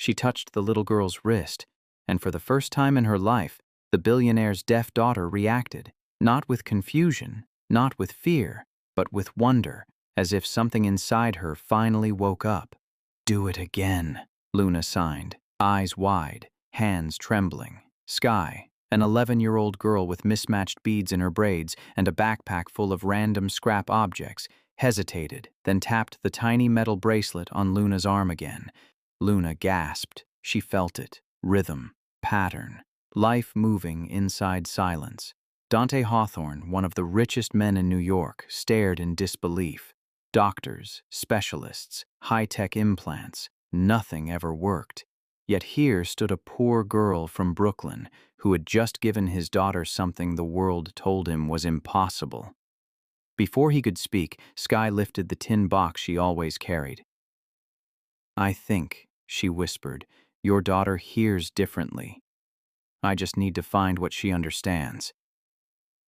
She touched the little girl's wrist, and for the first time in her life, the billionaire's deaf daughter reacted, not with confusion, not with fear, but with wonder, as if something inside her finally woke up. "Do it again," Luna signed, eyes wide, hands trembling. Sky, an 11-year-old girl with mismatched beads in her braids and a backpack full of random scrap objects, hesitated, then tapped the tiny metal bracelet on Luna's arm again. Luna gasped. She felt it. Rhythm, pattern, life moving inside silence. Dante Hawthorne, one of the richest men in New York, stared in disbelief. Doctors, specialists, high-tech implants, nothing ever worked. Yet here stood a poor girl from Brooklyn who had just given his daughter something the world told him was impossible. Before he could speak, Sky lifted the tin box she always carried. "I think," she whispered, "your daughter hears differently. I just need to find what she understands."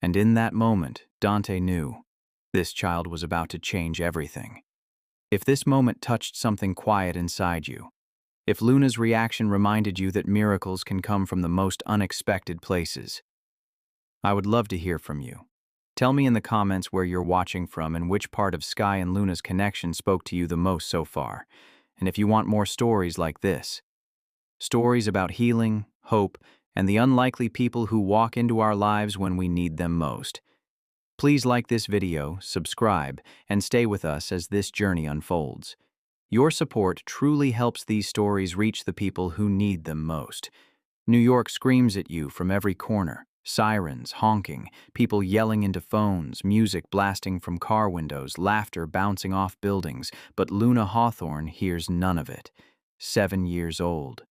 And in that moment, Dante knew this child was about to change everything. If this moment touched something quiet inside you, if Luna's reaction reminded you that miracles can come from the most unexpected places, I would love to hear from you. Tell me in the comments where you're watching from and which part of Sky and Luna's connection spoke to you the most so far. And if you want more stories like this, stories about healing, hope, and the unlikely people who walk into our lives when we need them most, please like this video, subscribe, and stay with us as this journey unfolds. Your support truly helps these stories reach the people who need them most. New York screams at you from every corner. Sirens honking, people yelling into phones, music blasting from car windows, laughter bouncing off buildings, but Luna Hawthorne hears none of it. 7 years old,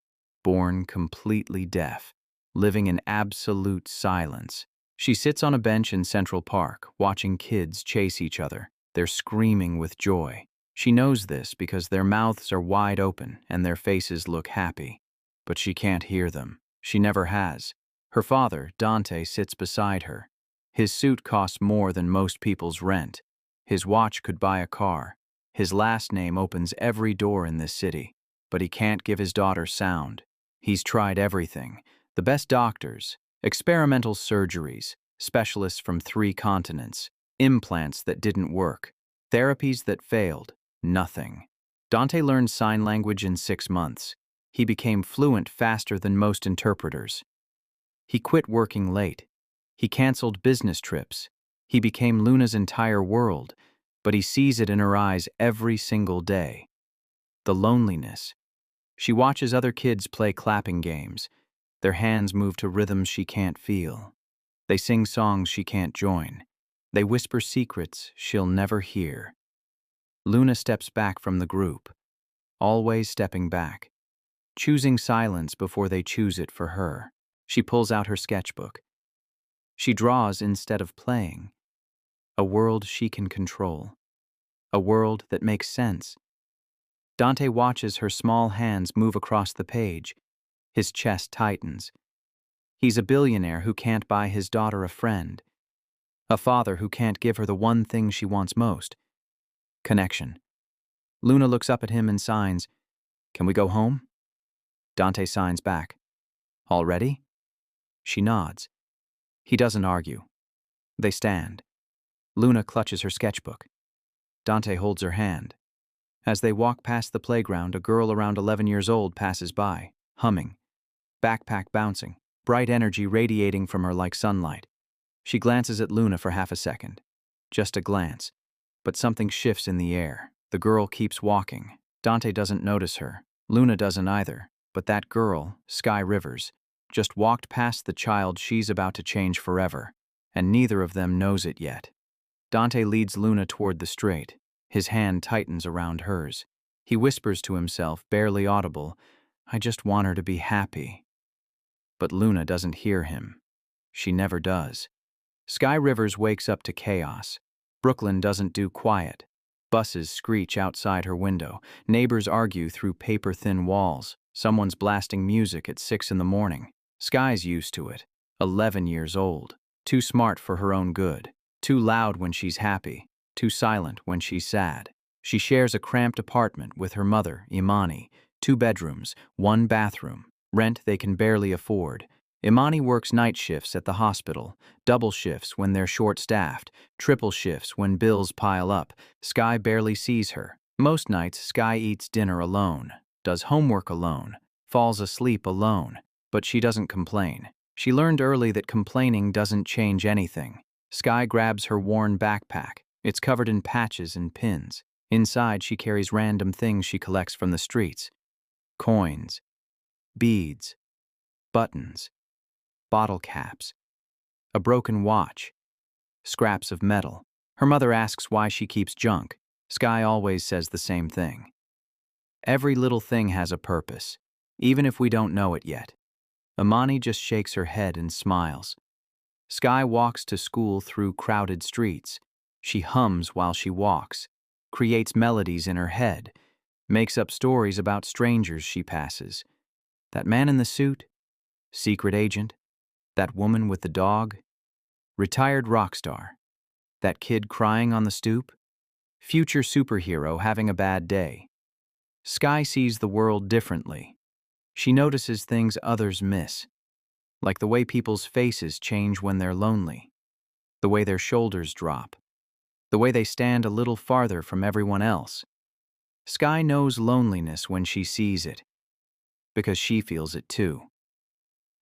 born completely deaf, living in absolute silence. She sits on a bench in Central Park, watching kids chase each other. They're screaming with joy. She knows this because their mouths are wide open and their faces look happy. But she can't hear them. She never has. Her father, Dante, sits beside her. His suit costs more than most people's rent. His watch could buy a car. His last name opens every door in this city. But he can't give his daughter sound. He's tried everything. The best doctors, experimental surgeries, specialists from 3 continents, implants that didn't work, therapies that failed. Nothing. Dante learned sign language in 6 months. He became fluent faster than most interpreters. He quit working late. He canceled business trips. He became Luna's entire world, but he sees it in her eyes every single day. The loneliness. She watches other kids play clapping games. Their hands move to rhythms she can't feel. They sing songs she can't join. They whisper secrets she'll never hear. Luna steps back from the group, always stepping back, choosing silence before they choose it for her. She pulls out her sketchbook. She draws instead of playing. A world she can control. A world that makes sense. Dante watches her small hands move across the page. His chest tightens. He's a billionaire who can't buy his daughter a friend. A father who can't give her the one thing she wants most. Connection. Luna looks up at him and signs, "Can we go home?" Dante signs back, "Already?" She nods. He doesn't argue. They stand. Luna clutches her sketchbook. Dante holds her hand. As they walk past the playground, a girl around 11 years old passes by, humming, backpack bouncing, bright energy radiating from her like sunlight. She glances at Luna for half a second. Just a glance. But something shifts in the air. The girl keeps walking. Dante doesn't notice her. Luna doesn't either. But that girl, Sky Rivers, just walked past the child she's about to change forever. And neither of them knows it yet. Dante leads Luna toward the straight. His hand tightens around hers. He whispers to himself, barely audible, "I just want her to be happy." But Luna doesn't hear him. She never does. Sky Rivers wakes up to chaos. Brooklyn doesn't do quiet. Buses screech outside her window. Neighbors argue through paper-thin walls. Someone's blasting music at 6 in the morning. Sky's used to it. 11 years old. Too smart for her own good. Too loud when she's happy. Too silent when she's sad. She shares a cramped apartment with her mother, Imani, 2 bedrooms, 1 bathroom. Rent they can barely afford. Imani works night shifts at the hospital, double shifts when they're short-staffed, triple shifts when bills pile up. Sky barely sees her. Most nights, Sky eats dinner alone, does homework alone, falls asleep alone, but she doesn't complain. She learned early that complaining doesn't change anything. Sky grabs her worn backpack. It's covered in patches and pins. Inside, she carries random things she collects from the streets. Coins, beads, buttons, bottle caps, a broken watch, scraps of metal. Her mother asks why she keeps junk. Sky always says the same thing. Every little thing has a purpose, even if we don't know it yet. Imani just shakes her head and smiles. Sky walks to school through crowded streets. She hums while she walks, creates melodies in her head, makes up stories about strangers she passes. That man in the suit, secret agent, that woman with the dog, retired rock star, that kid crying on the stoop, future superhero having a bad day. Sky sees the world differently. She notices things others miss, like the way people's faces change when they're lonely, the way their shoulders drop, the way they stand a little farther from everyone else. Sky knows loneliness when she sees it, because she feels it too.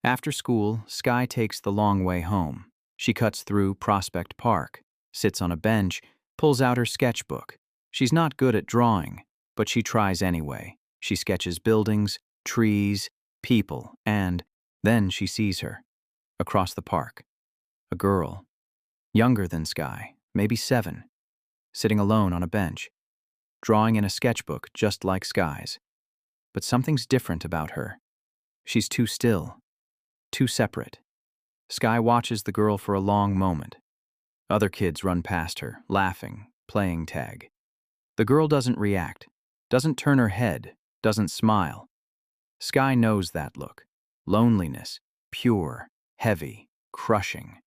After school, Sky takes the long way home. She cuts through Prospect Park, sits on a bench, pulls out her sketchbook. She's not good at drawing, but she tries anyway. She sketches buildings, trees, people, and then she sees her, across the park. A girl, younger than Sky, maybe 7, sitting alone on a bench, drawing in a sketchbook just like Sky's. But something's different about her. She's too still, too separate. Sky watches the girl for a long moment. Other kids run past her, laughing, playing tag. The girl doesn't react, doesn't turn her head, doesn't smile. Sky knows that look. Loneliness, pure, heavy, crushing.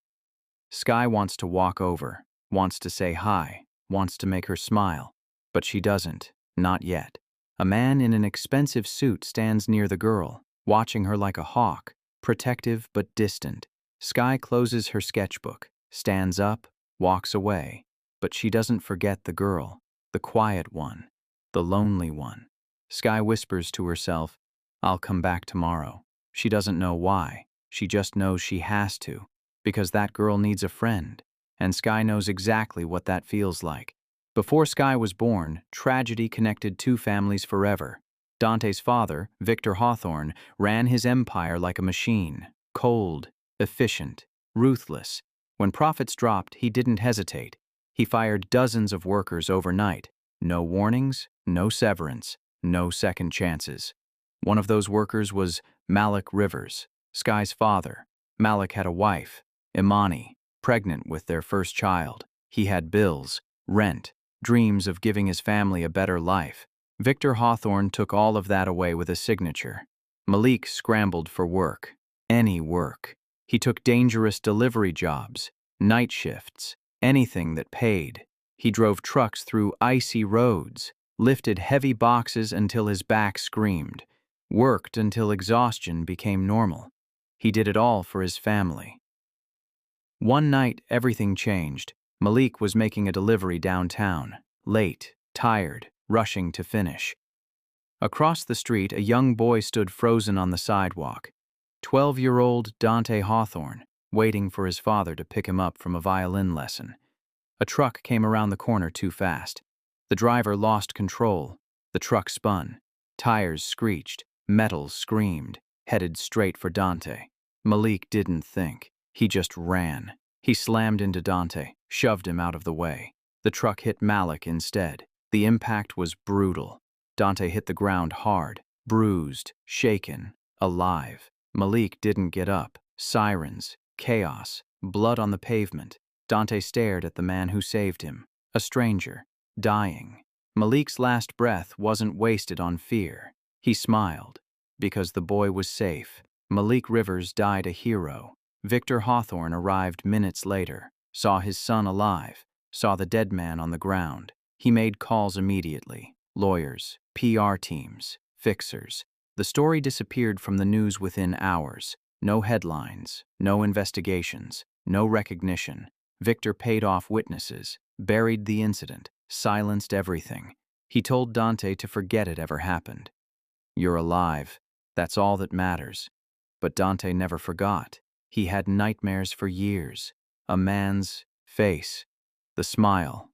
Sky wants to walk over, wants to say hi, wants to make her smile, but she doesn't, not yet. A man in an expensive suit stands near the girl, watching her like a hawk, protective but distant. Sky closes her sketchbook, stands up, walks away, but she doesn't forget the girl, the quiet one, the lonely one. Sky whispers to herself, "I'll come back tomorrow." She doesn't know why. She just knows she has to, because that girl needs a friend, and Sky knows exactly what that feels like. Before Sky was born, tragedy connected 2 families forever. Dante's father, Victor Hawthorne, ran his empire like a machine, cold, efficient, ruthless. When profits dropped, he didn't hesitate. He fired dozens of workers overnight. No warnings, no severance, no second chances. One of those workers was Malik Rivers, Sky's father. Malik had a wife, Imani, pregnant with their first child. He had bills, rent, dreams of giving his family a better life. Victor Hawthorne took all of that away with a signature. Malik scrambled for work, any work. He took dangerous delivery jobs, night shifts, anything that paid. He drove trucks through icy roads, lifted heavy boxes until his back screamed, worked until exhaustion became normal. He did it all for his family. One night, everything changed. Malik was making a delivery downtown, late, tired, rushing to finish. Across the street, a young boy stood frozen on the sidewalk. 12-year-old Dante Hawthorne, waiting for his father to pick him up from a violin lesson. A truck came around the corner too fast. The driver lost control. The truck spun. Tires screeched. Metal screamed, headed straight for Dante. Malik didn't think. He just ran. He slammed into Dante, shoved him out of the way. The truck hit Malik instead. The impact was brutal. Dante hit the ground hard, bruised, shaken, alive. Malik didn't get up. Sirens, chaos, blood on the pavement. Dante stared at the man who saved him, a stranger, dying. Malik's last breath wasn't wasted on fear. He smiled, because the boy was safe. Malik Rivers died a hero. Victor Hawthorne arrived minutes later, saw his son alive, saw the dead man on the ground. He made calls immediately. Lawyers, PR teams, fixers. The story disappeared from the news within hours. No headlines, no investigations, no recognition. Victor paid off witnesses, buried the incident, silenced everything. He told Dante to forget it ever happened. You're alive. That's all that matters. But Dante never forgot. He had nightmares for years. A man's face, the smile,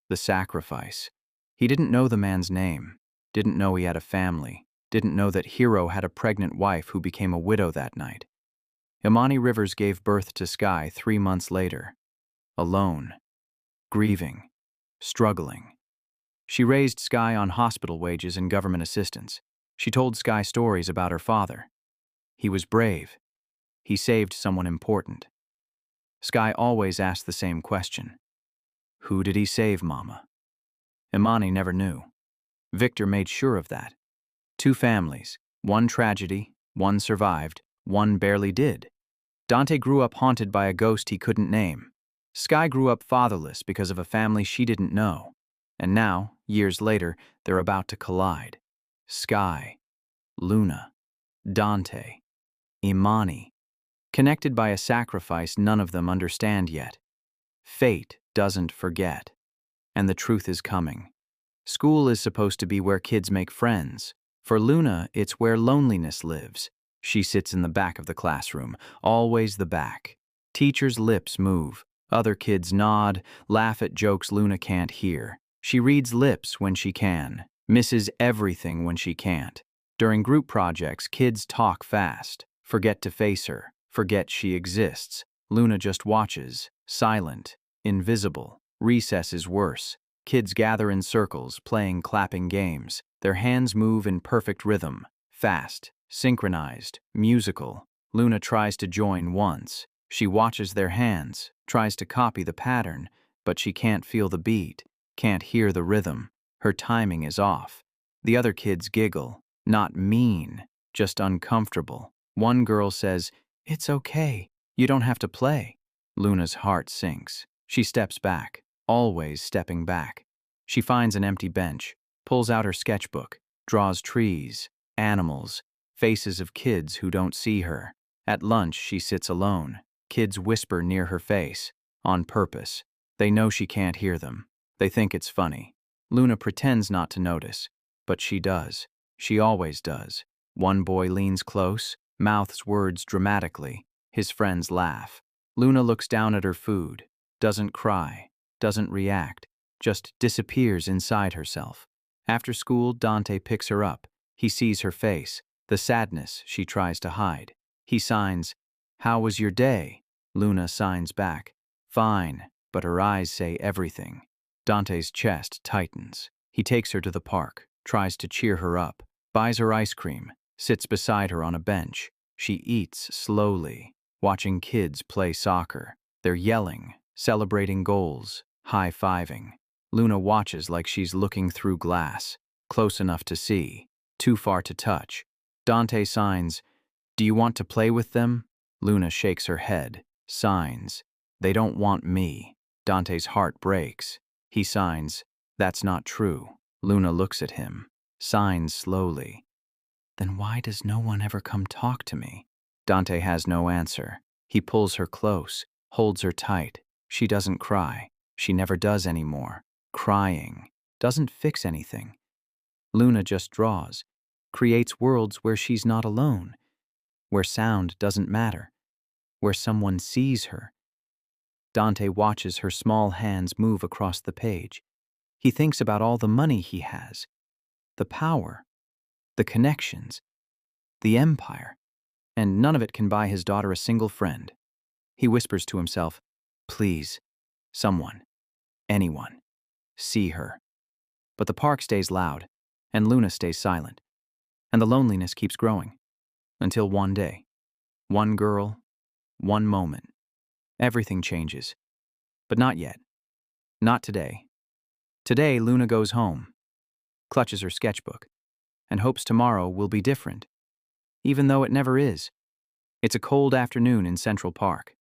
the sacrifice. He didn't know the man's name, didn't know he had a family, didn't know that Hero had a pregnant wife who became a widow that night. Imani Rivers gave birth to Sky 3 months later. Alone, grieving, struggling. She raised Sky on hospital wages and government assistance. She told Sky stories about her father. He was brave. He saved someone important. Sky always asked the same question. Who did he save, Mama? Imani never knew. Victor made sure of that. 2 families, one tragedy, one survived, one barely did. Dante grew up haunted by a ghost he couldn't name. Sky grew up fatherless because of a family she didn't know. And now, years later, they're about to collide. Sky, Luna, Dante, Imani, connected by a sacrifice none of them understand yet. Fate doesn't forget. And the truth is coming. School is supposed to be where kids make friends. For Luna, it's where loneliness lives. She sits in the back of the classroom, always the back. Teachers' lips move. Other kids nod, laugh at jokes Luna can't hear. She reads lips when she can, misses everything when she can't. During group projects, kids talk fast, forget to face her, forget she exists. Luna just watches, silent, invisible. Recess is worse. Kids gather in circles, playing clapping games. Their hands move in perfect rhythm, fast, synchronized, musical. Luna tries to join once. She watches their hands, tries to copy the pattern, but she can't feel the beat, can't hear the rhythm. Her timing is off. The other kids giggle, not mean, just uncomfortable. One girl says, "It's okay, you don't have to play." Luna's heart sinks. She steps back, always stepping back. She finds an empty bench, pulls out her sketchbook, draws trees, animals, faces of kids who don't see her. At lunch, she sits alone. Kids whisper near her face, on purpose. They know she can't hear them. They think it's funny. Luna pretends not to notice, but she does. She always does. One boy leans close, mouths words dramatically. His friends laugh. Luna looks down at her food, doesn't cry, doesn't react, just disappears inside herself. After school, Dante picks her up. He sees her face, the sadness she tries to hide. He signs, "How was your day?" Luna signs back, "Fine," but her eyes say everything. Dante's chest tightens. He takes her to the park, tries to cheer her up, buys her ice cream, sits beside her on a bench. She eats slowly, watching kids play soccer. They're yelling, celebrating goals, high-fiving. Luna watches like she's looking through glass, close enough to see, too far to touch. Dante signs, "Do you want to play with them?" Luna shakes her head, signs, "They don't want me." Dante's heart breaks. He signs, "That's not true." Luna looks at him, signs slowly, "Then why does no one ever come talk to me?" Dante has no answer. He pulls her close, holds her tight. She doesn't cry. She never does anymore. Crying doesn't fix anything. Luna just draws, creates worlds where she's not alone, where sound doesn't matter, where someone sees her. Dante watches her small hands move across the page. He thinks about all the money he has, the power, the connections, the empire, and none of it can buy his daughter a single friend. He whispers to himself, "Please, someone, anyone, see her." But the park stays loud, and Luna stays silent, and the loneliness keeps growing. Until one day, one girl, one moment, everything changes. But not yet. Not today. Today, Luna goes home, clutches her sketchbook, and hopes tomorrow will be different, even though it never is. It's a cold afternoon in Central Park.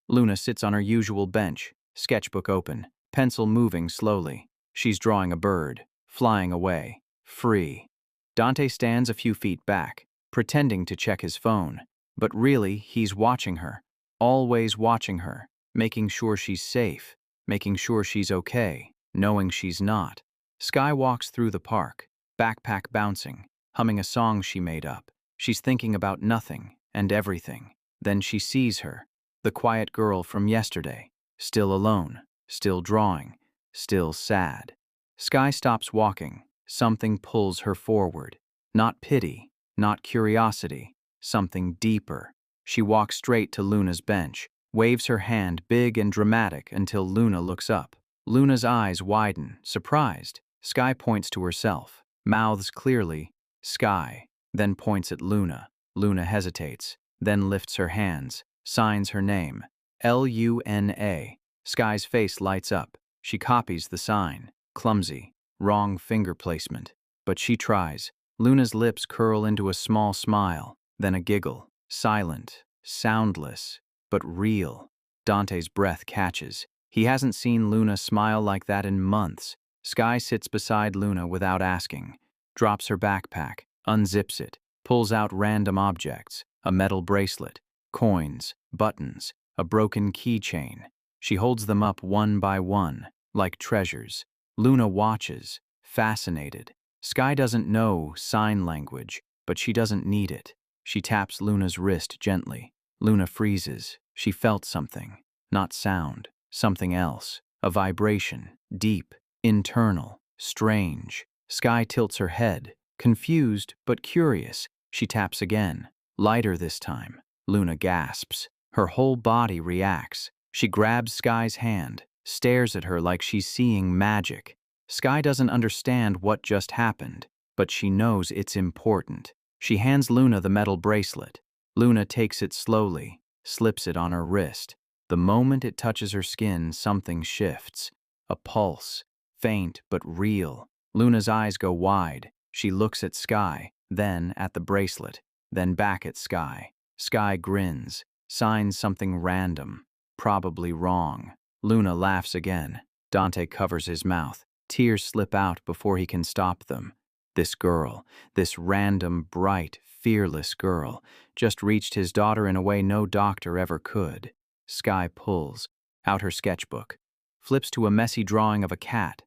Luna sits on her usual bench, sketchbook open, pencil moving slowly. She's drawing a bird, flying away, free. Dante stands a few feet back, pretending to check his phone. But really, he's watching her. Always watching her, making sure she's safe, making sure she's okay, knowing she's not. Sky walks through the park, backpack bouncing, humming a song she made up. She's thinking about nothing and everything. Then she sees her, the quiet girl from yesterday, still alone, still drawing, still sad. Sky stops walking. Something pulls her forward. Not pity, not curiosity, something deeper. She walks straight to Luna's bench, waves her hand big and dramatic until Luna looks up. Luna's eyes widen, surprised. Sky points to herself, mouths clearly, Sky, then points at Luna. Luna hesitates, then lifts her hands, signs her name, Luna. Sky's face lights up. She copies the sign, clumsy, wrong finger placement. But she tries. Luna's lips curl into a small smile, then a giggle, silent, soundless, but real. Dante's breath catches. He hasn't seen Luna smile like that in months. Sky sits beside Luna without asking, drops her backpack, unzips it, pulls out random objects, a metal bracelet, coins, buttons, a broken keychain. She holds them up one by one, like treasures. Luna watches, fascinated. Sky doesn't know sign language, but she doesn't need it. She taps Luna's wrist gently. Luna freezes. She felt something, not sound, something else, a vibration, deep, internal, strange. Sky tilts her head, confused but curious. She taps again, lighter this time. Luna gasps. Her whole body reacts. She grabs Sky's hand, stares at her like she's seeing magic. Sky doesn't understand what just happened, but she knows it's important. She hands Luna the metal bracelet. Luna takes it slowly, slips it on her wrist. The moment it touches her skin, something shifts. A pulse, faint but real. Luna's eyes go wide. She looks at Sky, then at the bracelet, then back at Sky. Sky grins, signs something random, probably wrong. Luna laughs again. Dante covers his mouth. Tears slip out before he can stop them. This girl, this random, bright, fearless girl, just reached his daughter in a way no doctor ever could. Sky pulls out her sketchbook, flips to a messy drawing of a cat.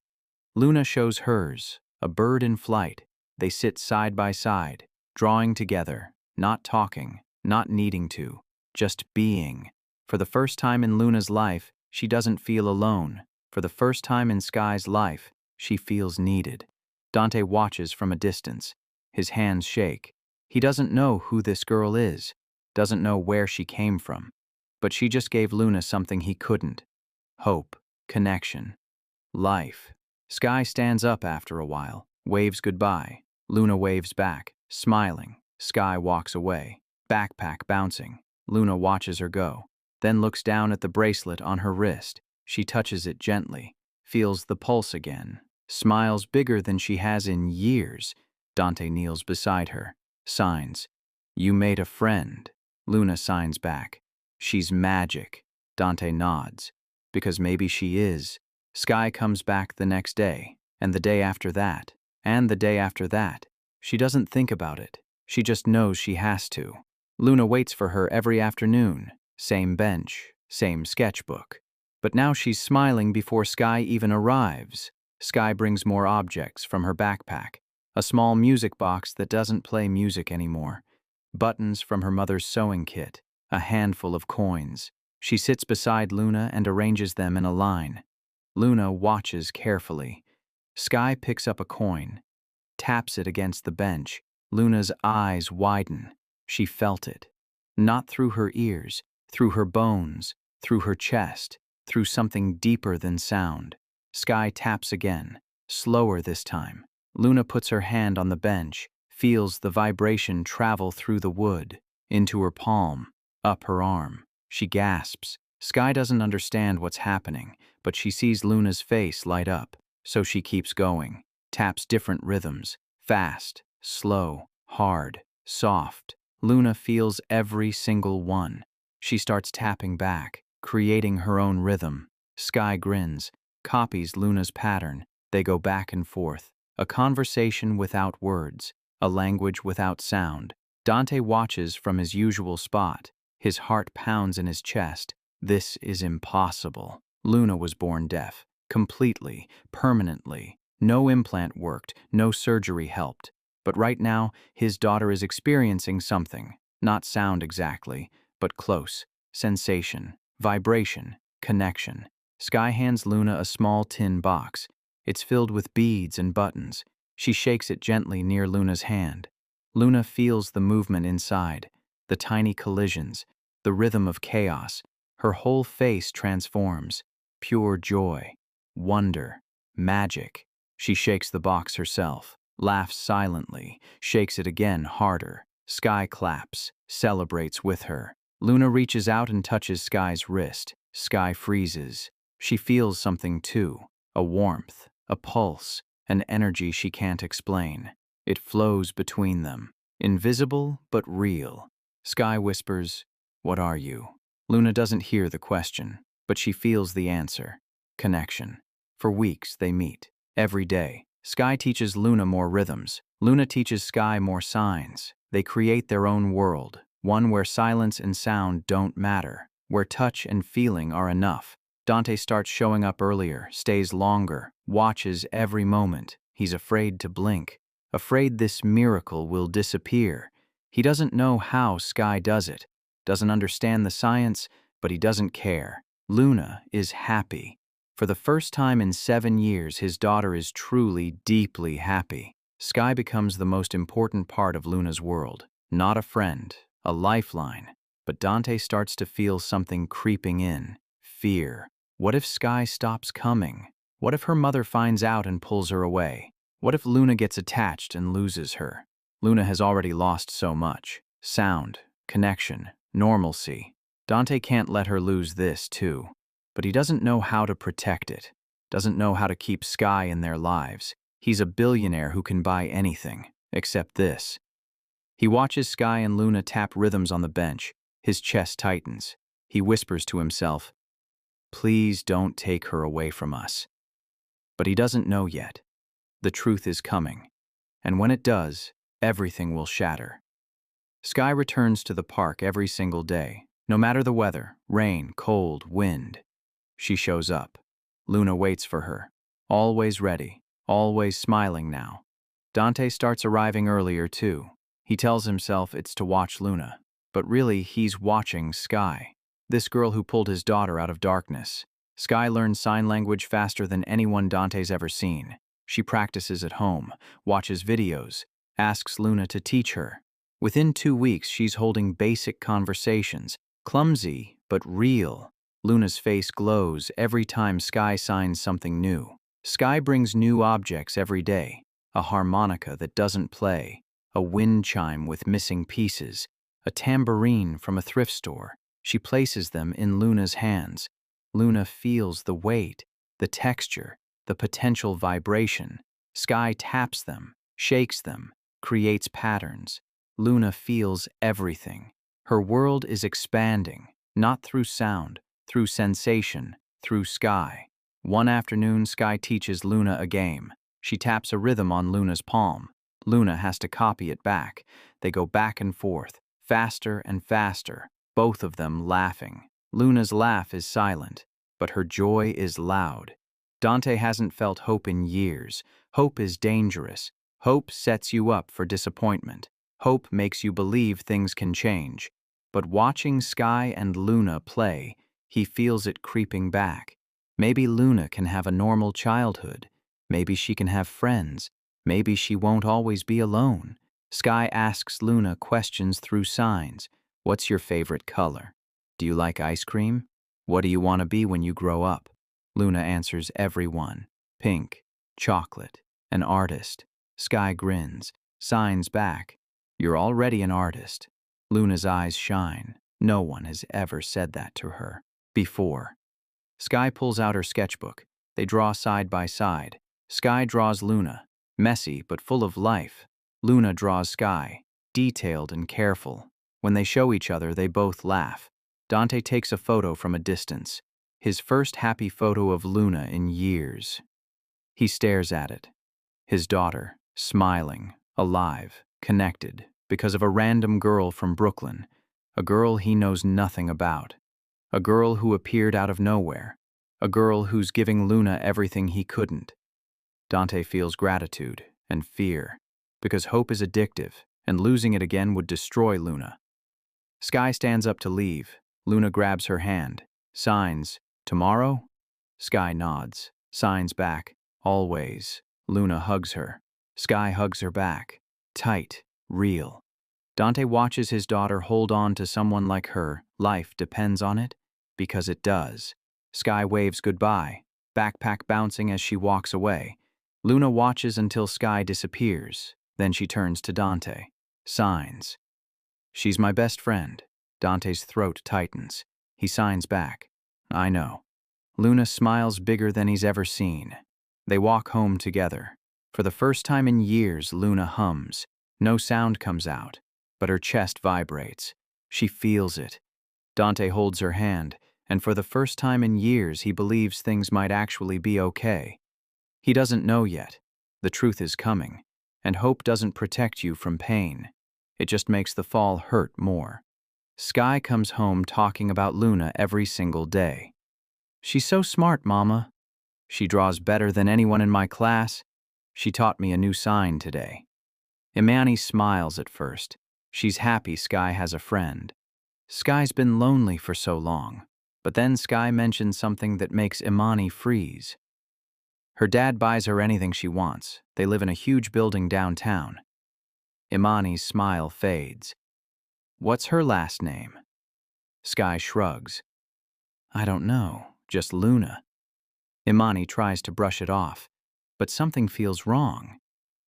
Luna shows hers, a bird in flight. They sit side by side, drawing together, not talking, not needing to, just being. For the first time in Luna's life, she doesn't feel alone. For the first time in Sky's life, she feels needed. Dante watches from a distance. His hands shake. He doesn't know who this girl is, doesn't know where she came from. But she just gave Luna something he couldn't. Hope, connection, life. Sky stands up after a while, waves goodbye. Luna waves back, smiling. Sky walks away, backpack bouncing. Luna watches her go, then looks down at the bracelet on her wrist. She touches it gently, feels the pulse again, smiles bigger than she has in years. Dante kneels beside her, signs, "You made a friend." Luna signs back, "She's magic." Dante nods, because maybe she is. Sky comes back the next day, and the day after that, and the day after that. She doesn't think about it. She just knows she has to. Luna waits for her every afternoon, same bench, same sketchbook. But now she's smiling before Sky even arrives. Sky brings more objects from her backpack. A small music box that doesn't play music anymore. Buttons from her mother's sewing kit. A handful of coins. She sits beside Luna and arranges them in a line. Luna watches carefully. Sky picks up a coin, taps it against the bench. Luna's eyes widen. She felt it. Not through her ears, through her bones, through her chest, through something deeper than sound. Sky taps again, slower this time. Luna puts her hand on the bench, feels the vibration travel through the wood, into her palm, up her arm. She gasps. Sky doesn't understand what's happening, but she sees Luna's face light up, so she keeps going, taps different rhythms, fast, slow, hard, soft. Luna feels every single one. She starts tapping back, creating her own rhythm. Sky grins, copies Luna's pattern. They go back and forth, a conversation without words. a language without sound. Dante watches from his usual spot. His heart pounds in his chest. This is impossible. Luna was born deaf. Completely, permanently. No implant worked, no surgery helped. But right now, his daughter is experiencing something. Not sound exactly, but close. Sensation, vibration, connection. Sky hands Luna a small tin box. It's filled with beads and buttons. She shakes it gently near Luna's hand. Luna feels the movement inside, the tiny collisions, the rhythm of chaos. Her whole face transforms. Pure joy, wonder, magic. She shakes the box herself, laughs silently, shakes it again harder. Sky claps, celebrates with her. Luna reaches out and touches Sky's wrist. Sky freezes. She feels something too, a warmth, a pulse, an energy she can't explain. It flows between them, invisible but real. Sky whispers, "What are you?" Luna doesn't hear the question, but she feels the answer. Connection. For weeks they meet. Every day. Sky teaches Luna more rhythms. Luna teaches Sky more signs. They create their own world, one where silence and sound don't matter, where touch and feeling are enough. Dante starts showing up earlier, stays longer, watches every moment. He's afraid to blink, afraid this miracle will disappear. He doesn't know how Sky does it, doesn't understand the science, but he doesn't care. Luna is happy. For the first time in 7 years, his daughter is truly, deeply happy. Sky becomes the most important part of Luna's world. Not a friend, a lifeline. But Dante starts to feel something creeping in. Fear. What if Sky stops coming? What if her mother finds out and pulls her away? What if Luna gets attached and loses her? Luna has already lost so much. Sound, connection, normalcy. Dante can't let her lose this, too. But he doesn't know how to protect it. Doesn't know how to keep Sky in their lives. He's a billionaire who can buy anything, except this. He watches Sky and Luna tap rhythms on the bench. His chest tightens. He whispers to himself, "Please don't take her away from us." But he doesn't know yet. The truth is coming. And when it does, everything will shatter. Sky returns to the park every single day, no matter the weather, rain, cold, wind. She shows up. Luna waits for her, always ready, always smiling now. Dante starts arriving earlier too. He tells himself it's to watch Luna, but really he's watching Sky, this girl who pulled his daughter out of darkness. Sky learns sign language faster than anyone Dante's ever seen. She practices at home, watches videos, asks Luna to teach her. Within 2 weeks, she's holding basic conversations, clumsy but real. Luna's face glows every time Sky signs something new. Sky brings new objects every day. A harmonica that doesn't play, a wind chime with missing pieces, a tambourine from a thrift store. She places them in Luna's hands. Luna feels the weight, the texture, the potential vibration. Sky taps them, shakes them, creates patterns. Luna feels everything. Her world is expanding, not through sound, through sensation, through Sky. One afternoon, Sky teaches Luna a game. She taps a rhythm on Luna's palm. Luna has to copy it back. They go back and forth, faster and faster, both of them laughing. Luna's laugh is silent, but her joy is loud. Dante hasn't felt hope in years. Hope is dangerous. Hope sets you up for disappointment. Hope makes you believe things can change. But watching Sky and Luna play, he feels it creeping back. Maybe Luna can have a normal childhood. Maybe she can have friends. Maybe she won't always be alone. Sky asks Luna questions through signs. What's your favorite color? Do you like ice cream? What do you want to be when you grow up? Luna answers every one. Pink, chocolate, an artist. Sky grins, signs back. You're already an artist. Luna's eyes shine. No one has ever said that to her before. Sky pulls out her sketchbook. They draw side by side. Sky draws Luna, messy but full of life. Luna draws Sky, detailed and careful. When they show each other, they both laugh. Dante takes a photo from a distance, his first happy photo of Luna in years. He stares at it. His daughter, smiling, alive. connected, because of a random girl from Brooklyn, a girl he knows nothing about, a girl who appeared out of nowhere, a girl who's giving Luna everything he couldn't. Dante feels gratitude and fear, because hope is addictive, and losing it again would destroy Luna. Sky stands up to leave. Luna grabs her hand, signs, "Tomorrow?" Sky nods, signs back, "Always." Luna hugs her. Sky hugs her back, tight, real. Dante watches his daughter hold on to someone like her. Life depends on it, because it does. Sky waves goodbye, backpack bouncing as she walks away. Luna watches until Sky disappears. Then she turns to Dante. Signs. "She's my best friend." Dante's throat tightens. He signs back. "I know." Luna smiles bigger than he's ever seen. They walk home together. For the first time in years, Luna hums. No sound comes out, but her chest vibrates. She feels it. Dante holds her hand, and for the first time in years, he believes things might actually be okay. He doesn't know yet. The truth is coming, and hope doesn't protect you from pain. It just makes the fall hurt more. Sky comes home talking about Luna every single day. "She's so smart, Mama. She draws better than anyone in my class. She taught me a new sign today." Imani smiles at first. She's happy Sky has a friend. Sky's been lonely for so long, but then Sky mentions something that makes Imani freeze. Her dad buys her anything she wants. They live in a huge building downtown. Imani's smile fades. "What's her last name?" Sky shrugs. "I don't know, just Luna." Imani tries to brush it off, but something feels wrong.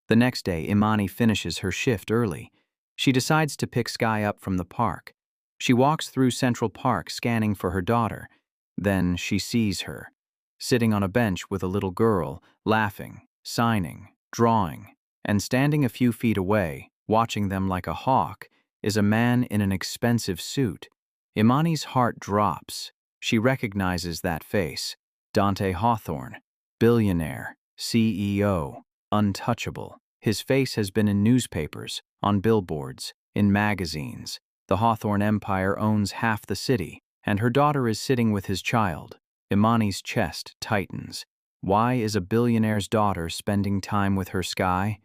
The next day, Imani finishes her shift early. She decides to pick Sky up from the park. She walks through Central Park scanning for her daughter. Then she sees her, sitting on a bench with a little girl, laughing, signing, drawing, and standing a few feet away, watching them like a hawk, is a man in an expensive suit. Imani's heart drops. She recognizes that face. Dante Hawthorne, billionaire, CEO, untouchable. His face has been in newspapers, on billboards, in magazines. The Hawthorne empire owns half the city, and her daughter is sitting with his child. Imani's chest tightens. Why is a billionaire's daughter spending time with her Sky?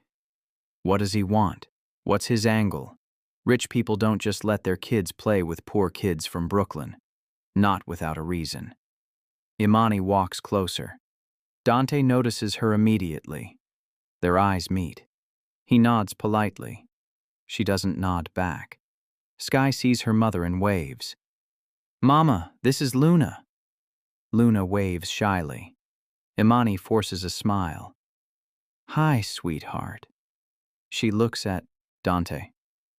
What does he want? What's his angle? Rich people don't just let their kids play with poor kids from Brooklyn. Not without a reason. Imani walks closer. Dante notices her immediately. Their eyes meet. He nods politely. She doesn't nod back. Sky sees her mother and waves. "Mama, this is Luna." Luna waves shyly. Imani forces a smile. "Hi, sweetheart." She looks at Dante.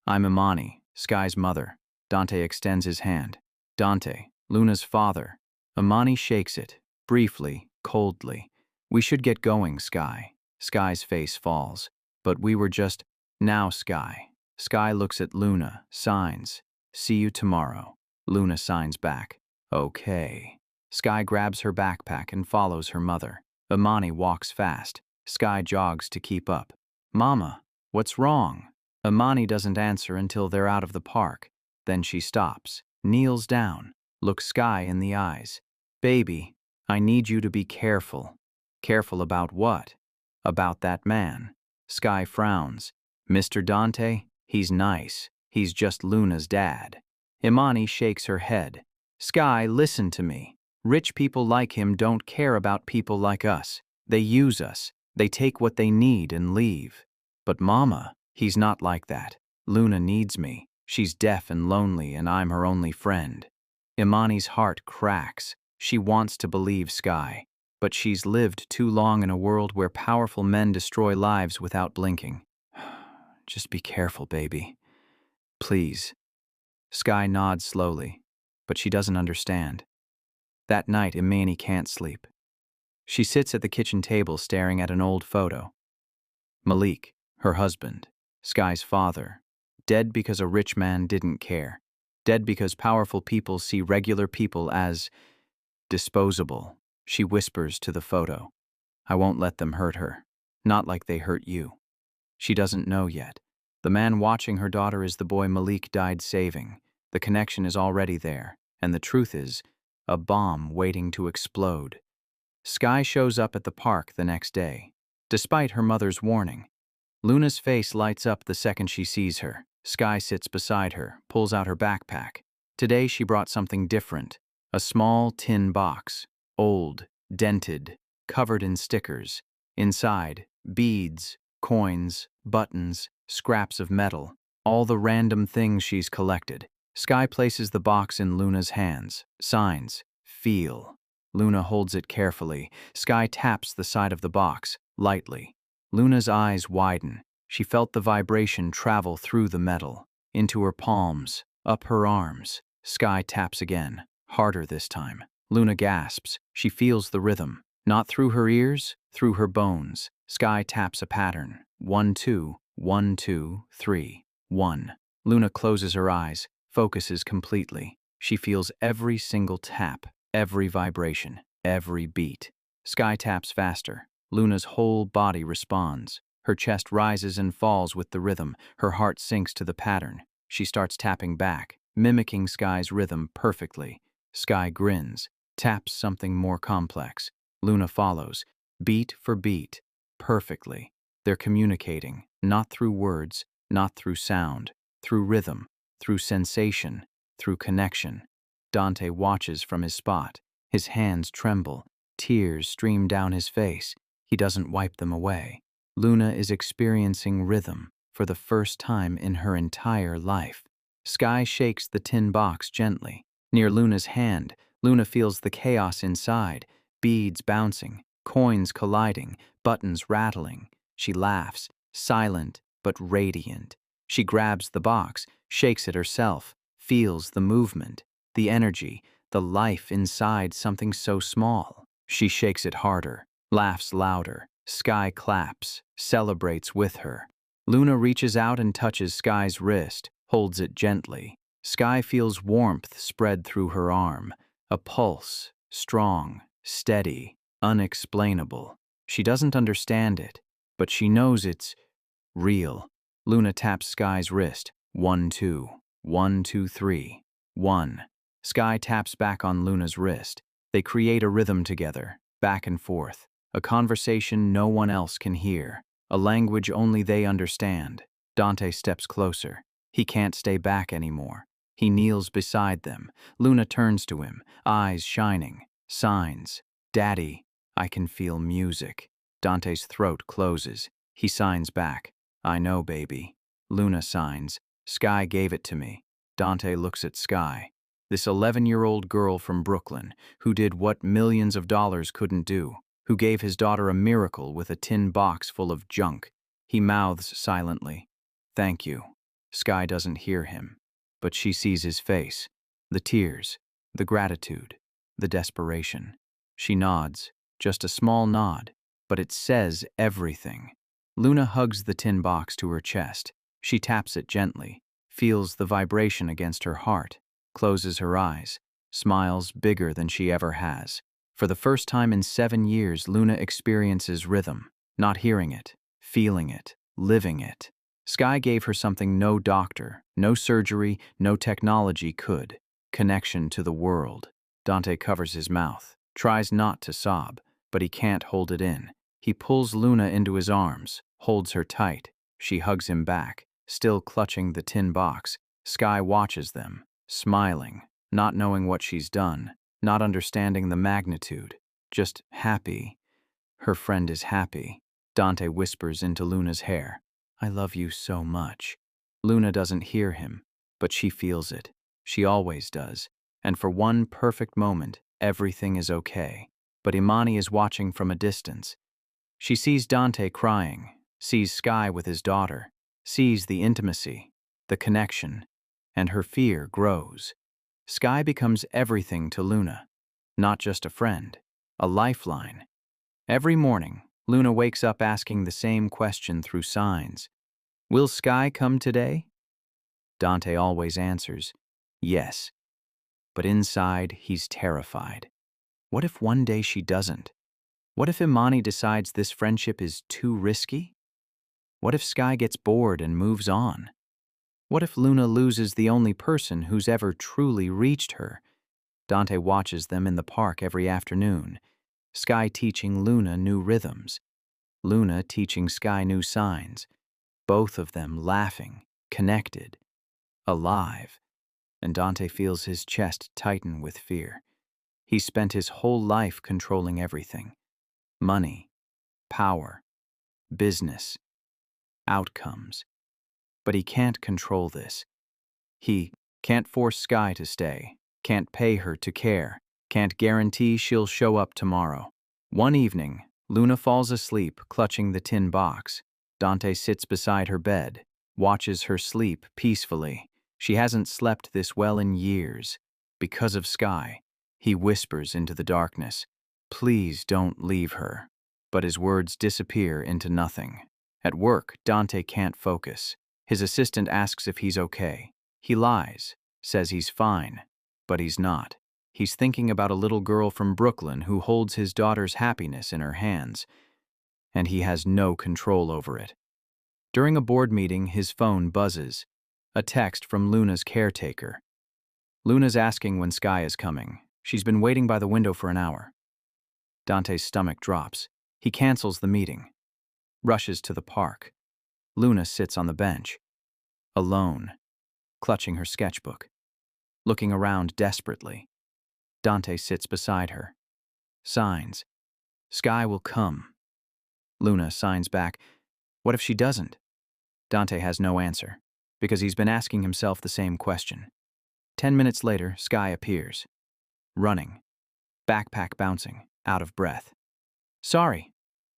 "I'm Imani, Sky's mother." Dante extends his hand. "Dante, Luna's father." Imani shakes it, briefly, coldly. "We should get going, Sky." Sky's face falls. "But we were just..." "Now, Sky." Sky looks at Luna, signs. "See you tomorrow." Luna signs back. "Okay." Sky grabs her backpack and follows her mother. Imani walks fast. Sky jogs to keep up. "Mama, what's wrong?" Imani doesn't answer until they're out of the park. Then she stops, kneels down, looks Sky in the eyes. "Baby, I need you to be careful." "Careful about what?" "About that man." Sky frowns. "Mr. Dante, he's nice. He's just Luna's dad." Imani shakes her head. "Sky, listen to me. Rich people like him don't care about people like us. They use us. They take what they need and leave." "But Mama, he's not like that. Luna needs me. She's deaf and lonely, and I'm her only friend." Imani's heart cracks. She wants to believe Sky, but she's lived too long in a world where powerful men destroy lives without blinking. "Just be careful, baby. Please." Sky nods slowly, but she doesn't understand. That night, Imani can't sleep. She sits at the kitchen table staring at an old photo. Malik, her husband, Sky's father, dead because a rich man didn't care. Dead because powerful people see regular people as disposable. She whispers to the photo. "I won't let them hurt her. Not like they hurt you." She doesn't know yet. The man watching her daughter is the boy Malik died saving. The connection is already there, and the truth is, a bomb waiting to explode. Sky shows up at the park the next day. Despite her mother's warning, Luna's face lights up the second she sees her. Sky sits beside her, pulls out her backpack. Today she brought something different. A small tin box. Old, dented, covered in stickers. Inside, beads, coins, buttons, scraps of metal. All the random things she's collected. Sky places the box in Luna's hands. Signs. Feel. Luna holds it carefully. Sky taps the side of the box, lightly. Luna's eyes widen. She felt the vibration travel through the metal, into her palms, up her arms. Sky taps again, harder this time. Luna gasps. She feels the rhythm. Not through her ears, through her bones. Sky taps a pattern. 1, 2, 1, 2, 3, 1. Luna closes her eyes, focuses completely. She feels every single tap, every vibration, every beat. Sky taps faster. Luna's whole body responds. Her chest rises and falls with the rhythm. Her heart sinks to the pattern. She starts tapping back, mimicking Sky's rhythm perfectly. Sky grins, taps something more complex. Luna follows, beat for beat, perfectly. They're communicating, not through words, not through sound, through rhythm, through sensation, through connection. Dante watches from his spot. His hands tremble. Tears stream down his face. He doesn't wipe them away. Luna is experiencing rhythm for the first time in her entire life. Sky shakes the tin box gently. Near Luna's hand, Luna feels the chaos inside, beads bouncing, coins colliding, buttons rattling. She laughs, silent but radiant. She grabs the box, shakes it herself, feels the movement, the energy, the life inside something so small. She shakes it harder, laughs louder. Sky claps, celebrates with her. Luna reaches out and touches Sky's wrist, holds it gently. Sky feels warmth spread through her arm, a pulse, strong, steady, unexplainable. She doesn't understand it, but she knows it's real. Luna taps Sky's wrist. 1, 2, 1, 2, 3, 1. Sky taps back on Luna's wrist. They create a rhythm together, back and forth. A conversation no one else can hear. A language only they understand. Dante steps closer. He can't stay back anymore. He kneels beside them. Luna turns to him, eyes shining. Signs. Daddy, I can feel music. Dante's throat closes. He signs back. I know, baby. Luna signs. Sky gave it to me. Dante looks at Sky. This 11-year-old girl from Brooklyn, who did what millions of dollars couldn't do, who gave his daughter a miracle with a tin box full of junk. He mouths silently, "Thank you." Sky doesn't hear him, but she sees his face, the tears, the gratitude, the desperation. She nods, just a small nod, but it says everything. Luna hugs the tin box to her chest. She taps it gently, feels the vibration against her heart, closes her eyes, smiles bigger than she ever has. For the first time in 7 years, Luna experiences rhythm, not hearing it, feeling it, living it. Sky gave her something no doctor, no surgery, no technology could: connection to the world. Dante covers his mouth, tries not to sob, but he can't hold it in. He pulls Luna into his arms, holds her tight. She hugs him back, still clutching the tin box. Sky watches them, smiling, not knowing what she's done, not understanding the magnitude, just happy. Her friend is happy. Dante whispers into Luna's hair, "I love you so much." Luna doesn't hear him, but she feels it. She always does. And for one perfect moment, everything is okay. But Imani is watching from a distance. She sees Dante crying, sees Sky with his daughter, sees the intimacy, the connection, and her fear grows. Sky becomes everything to Luna, not just a friend, a lifeline. Every morning, Luna wakes up asking the same question through signs. Will Sky come today? Dante always answers, yes. But inside, he's terrified. What if one day she doesn't? What if Imani decides this friendship is too risky? What if Sky gets bored and moves on? What if Luna loses the only person who's ever truly reached her? Dante watches them in the park every afternoon, Sky teaching Luna new rhythms, Luna teaching Sky new signs, both of them laughing, connected, alive, and Dante feels his chest tighten with fear. He spent his whole life controlling everything: money, power, business, outcomes. But he can't control this. He can't force Sky to stay, can't pay her to care, can't guarantee she'll show up tomorrow. One evening, Luna falls asleep clutching the tin box. Dante sits beside her bed, watches her sleep peacefully. She hasn't slept this well in years. Because of Sky, he whispers into the darkness, "Please don't leave her." But his words disappear into nothing. At work, Dante can't focus. His assistant asks if he's okay. He lies, says he's fine, but he's not. He's thinking about a little girl from Brooklyn who holds his daughter's happiness in her hands, and he has no control over it. During a board meeting, his phone buzzes. A text from Luna's caretaker. Luna's asking when Sky is coming. She's been waiting by the window for an hour. Dante's stomach drops. He cancels the meeting, rushes to the park. Luna sits on the bench, alone, clutching her sketchbook, looking around desperately. Dante sits beside her. Signs. Sky will come. Luna signs back. What if she doesn't? Dante has no answer, because he's been asking himself the same question. 10 minutes later, Sky appears. Running. Backpack bouncing, out of breath. "Sorry.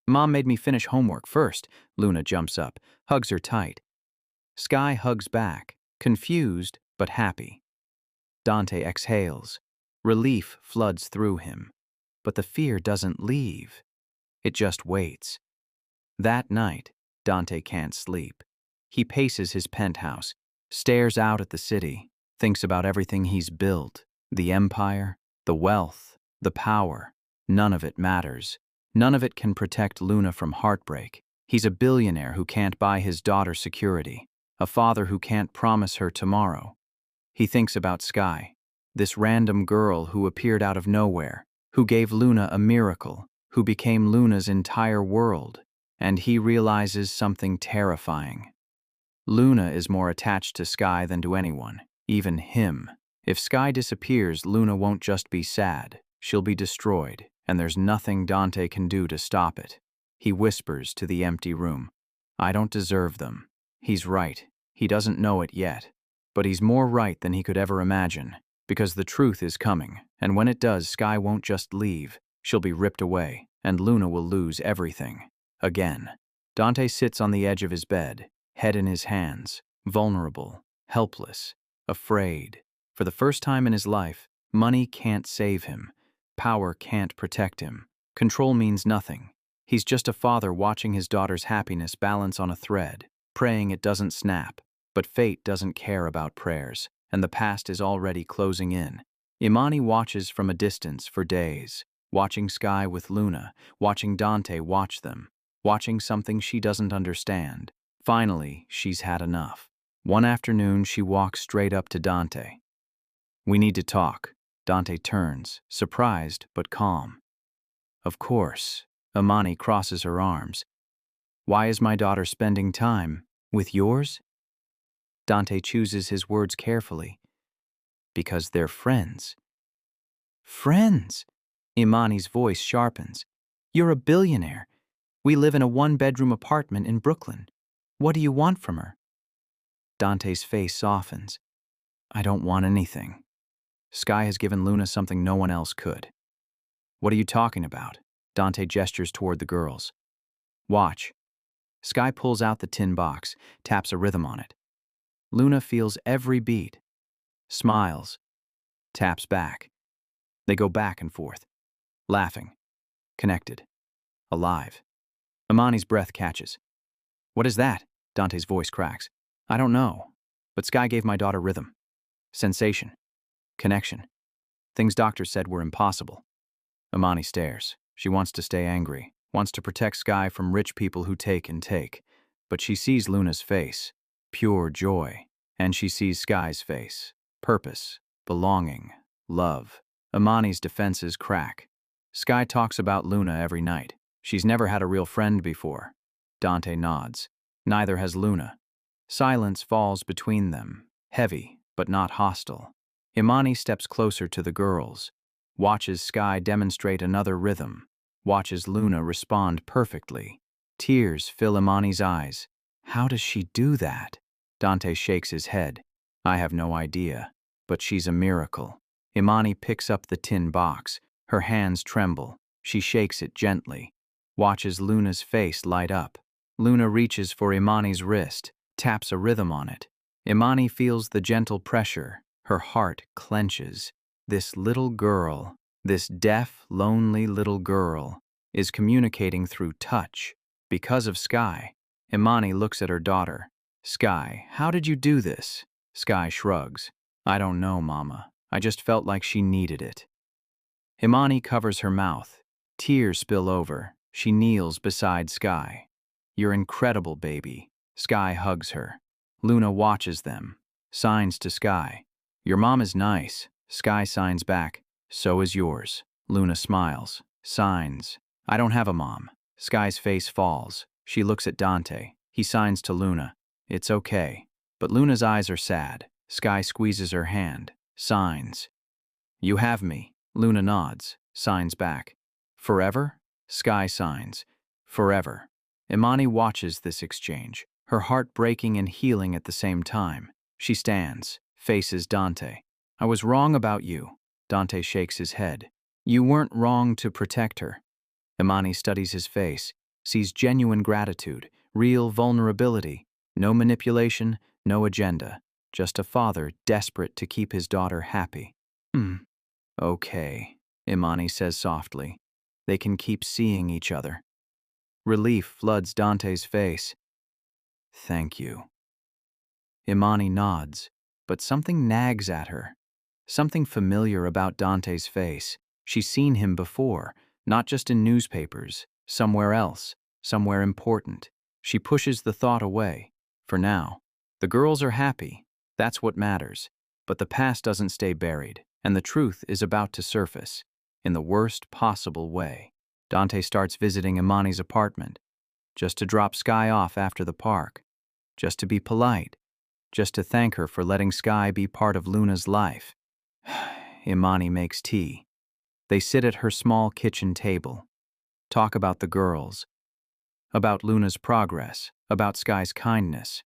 Mom made me finish homework first." Luna jumps up, hugs her tight. Sky hugs back, confused but happy. Dante exhales. Relief floods through him. But the fear doesn't leave. It just waits. That night, Dante can't sleep. He paces his penthouse, stares out at the city, thinks about everything he's built, the empire, the wealth, the power. None of it matters. None of it can protect Luna from heartbreak. He's a billionaire who can't buy his daughter security, a father who can't promise her tomorrow. He thinks about Sky, this random girl who appeared out of nowhere, who gave Luna a miracle, who became Luna's entire world, and he realizes something terrifying. Luna is more attached to Sky than to anyone, even him. If Sky disappears, Luna won't just be sad, she'll be destroyed, and there's nothing Dante can do to stop it. He whispers to the empty room, "I don't deserve them." He's right. He doesn't know it yet. But he's more right than he could ever imagine, because the truth is coming, and when it does, Sky won't just leave. She'll be ripped away, and Luna will lose everything. Again. Dante sits on the edge of his bed, head in his hands, vulnerable, helpless, afraid. For the first time in his life, money can't save him. Power can't protect him. Control means nothing. He's just a father watching his daughter's happiness balance on a thread, praying it doesn't snap. But fate doesn't care about prayers, and the past is already closing in. Imani watches from a distance for days, watching Sky with Luna, watching Dante watch them, watching something she doesn't understand. Finally, she's had enough. One afternoon, she walks straight up to Dante. "We need to talk." Dante turns, surprised but calm. "Of course." Imani crosses her arms. "Why is my daughter spending time with yours?" Dante chooses his words carefully. "Because they're friends." "Friends?" Imani's voice sharpens. "You're a billionaire. We live in a one-bedroom apartment in Brooklyn. What do you want from her?" Dante's face softens. "I don't want anything. Sky has given Luna something no one else could." "What are you talking about?" Dante gestures toward the girls. "Watch." Sky pulls out the tin box, taps a rhythm on it. Luna feels every beat, smiles, taps back. They go back and forth, laughing, connected, alive. Imani's breath catches. "What is that?" Dante's voice cracks. "I don't know, but Sky gave my daughter rhythm, sensation, connection, things doctors said were impossible." Imani stares. She wants to stay angry, wants to protect Sky from rich people who take and take. But she sees Luna's face, pure joy, and she sees Sky's face, purpose, belonging, love. Imani's defenses crack. Sky talks about Luna every night. She's never had a real friend before. Dante nods. Neither has Luna. Silence falls between them, heavy, but not hostile. Imani steps closer to the girls, watches Sky demonstrate another rhythm, watches Luna respond perfectly. Tears fill Imani's eyes. How does she do that? Dante shakes his head. I have no idea, but she's a miracle. Imani picks up the tin box. Her hands tremble. She shakes it gently, watches Luna's face light up. Luna reaches for Imani's wrist, taps a rhythm on it. Imani feels the gentle pressure. Her heart clenches. This little girl, this deaf, lonely little girl, is communicating through touch. Because of Sky. Imani looks at her daughter. Sky, how did you do this? Sky shrugs. I don't know, Mama. I just felt like she needed it. Imani covers her mouth. Tears spill over. She kneels beside Sky. You're incredible, baby. Sky hugs her. Luna watches them. Signs to Sky. Your mom is nice. Sky signs back. So is yours. Luna smiles. Signs. I don't have a mom. Sky's face falls. She looks at Dante. He signs to Luna. It's okay. But Luna's eyes are sad. Sky squeezes her hand. Signs. You have me. Luna nods. Signs back. Forever? Sky signs. Forever. Imani watches this exchange, her heart breaking and healing at the same time. She stands, faces Dante. I was wrong about you. Dante shakes his head. You weren't wrong to protect her. Imani studies his face, sees genuine gratitude, real vulnerability, no manipulation, no agenda, just a father desperate to keep his daughter happy. Okay, Imani says softly. They can keep seeing each other. Relief floods Dante's face. Thank you. Imani nods, but something nags at her. Something familiar about Dante's face. She's seen him before, not just in newspapers, somewhere else, somewhere important. She pushes the thought away. For now, the girls are happy. That's what matters. But the past doesn't stay buried, and the truth is about to surface, in the worst possible way. Dante starts visiting Imani's apartment, just to drop Sky off after the park, just to be polite, just to thank her for letting Sky be part of Luna's life. Imani makes tea. They sit at her small kitchen table, talk about the girls, about Luna's progress, about Sky's kindness.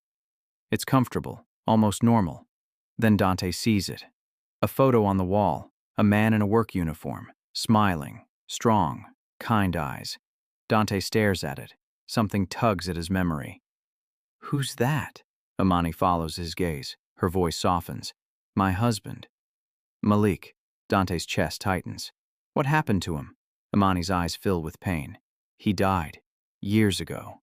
It's comfortable, almost normal. Then Dante sees it. A photo on the wall, a man in a work uniform, smiling, strong, kind eyes. Dante stares at it. Something tugs at his memory. Who's that? Imani follows his gaze. Her voice softens. My husband. Malik. Dante's chest tightens. What happened to him? Imani's eyes fill with pain. He died. Years ago.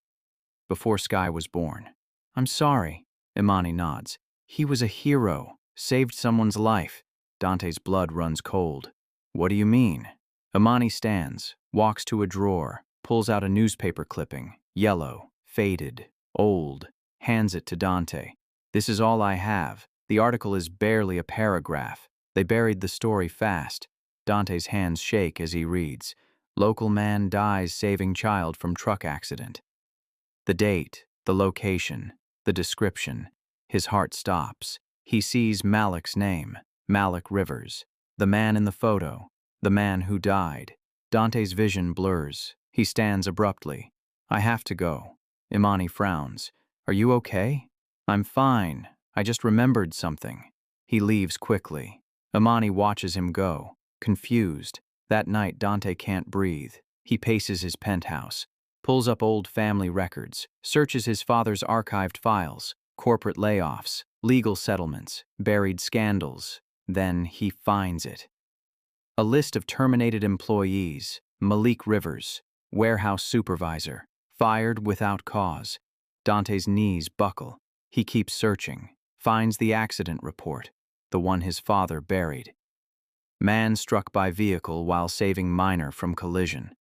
Before Sky was born. I'm sorry. Imani nods. He was a hero. Saved someone's life. Dante's blood runs cold. What do you mean? Imani stands, walks to a drawer, pulls out a newspaper clipping, yellow, faded, old, hands it to Dante. This is all I have. The article is barely a paragraph. They buried the story fast. Dante's hands shake as he reads. Local man dies saving child from truck accident. The date, the location, the description. His heart stops. He sees Malik's name, Malik Rivers, the man in the photo, the man who died. Dante's vision blurs. He stands abruptly. I have to go. Imani frowns. Are you okay? I'm fine. I just remembered something. He leaves quickly. Imani watches him go, confused. That night, Dante can't breathe. He paces his penthouse, pulls up old family records, searches his father's archived files, corporate layoffs, legal settlements, buried scandals. Then he finds it. A list of terminated employees. Malik Rivers, warehouse supervisor, fired without cause. Dante's knees buckle. He keeps searching, finds the accident report, the one his father buried. Man struck by vehicle while saving minor from collision.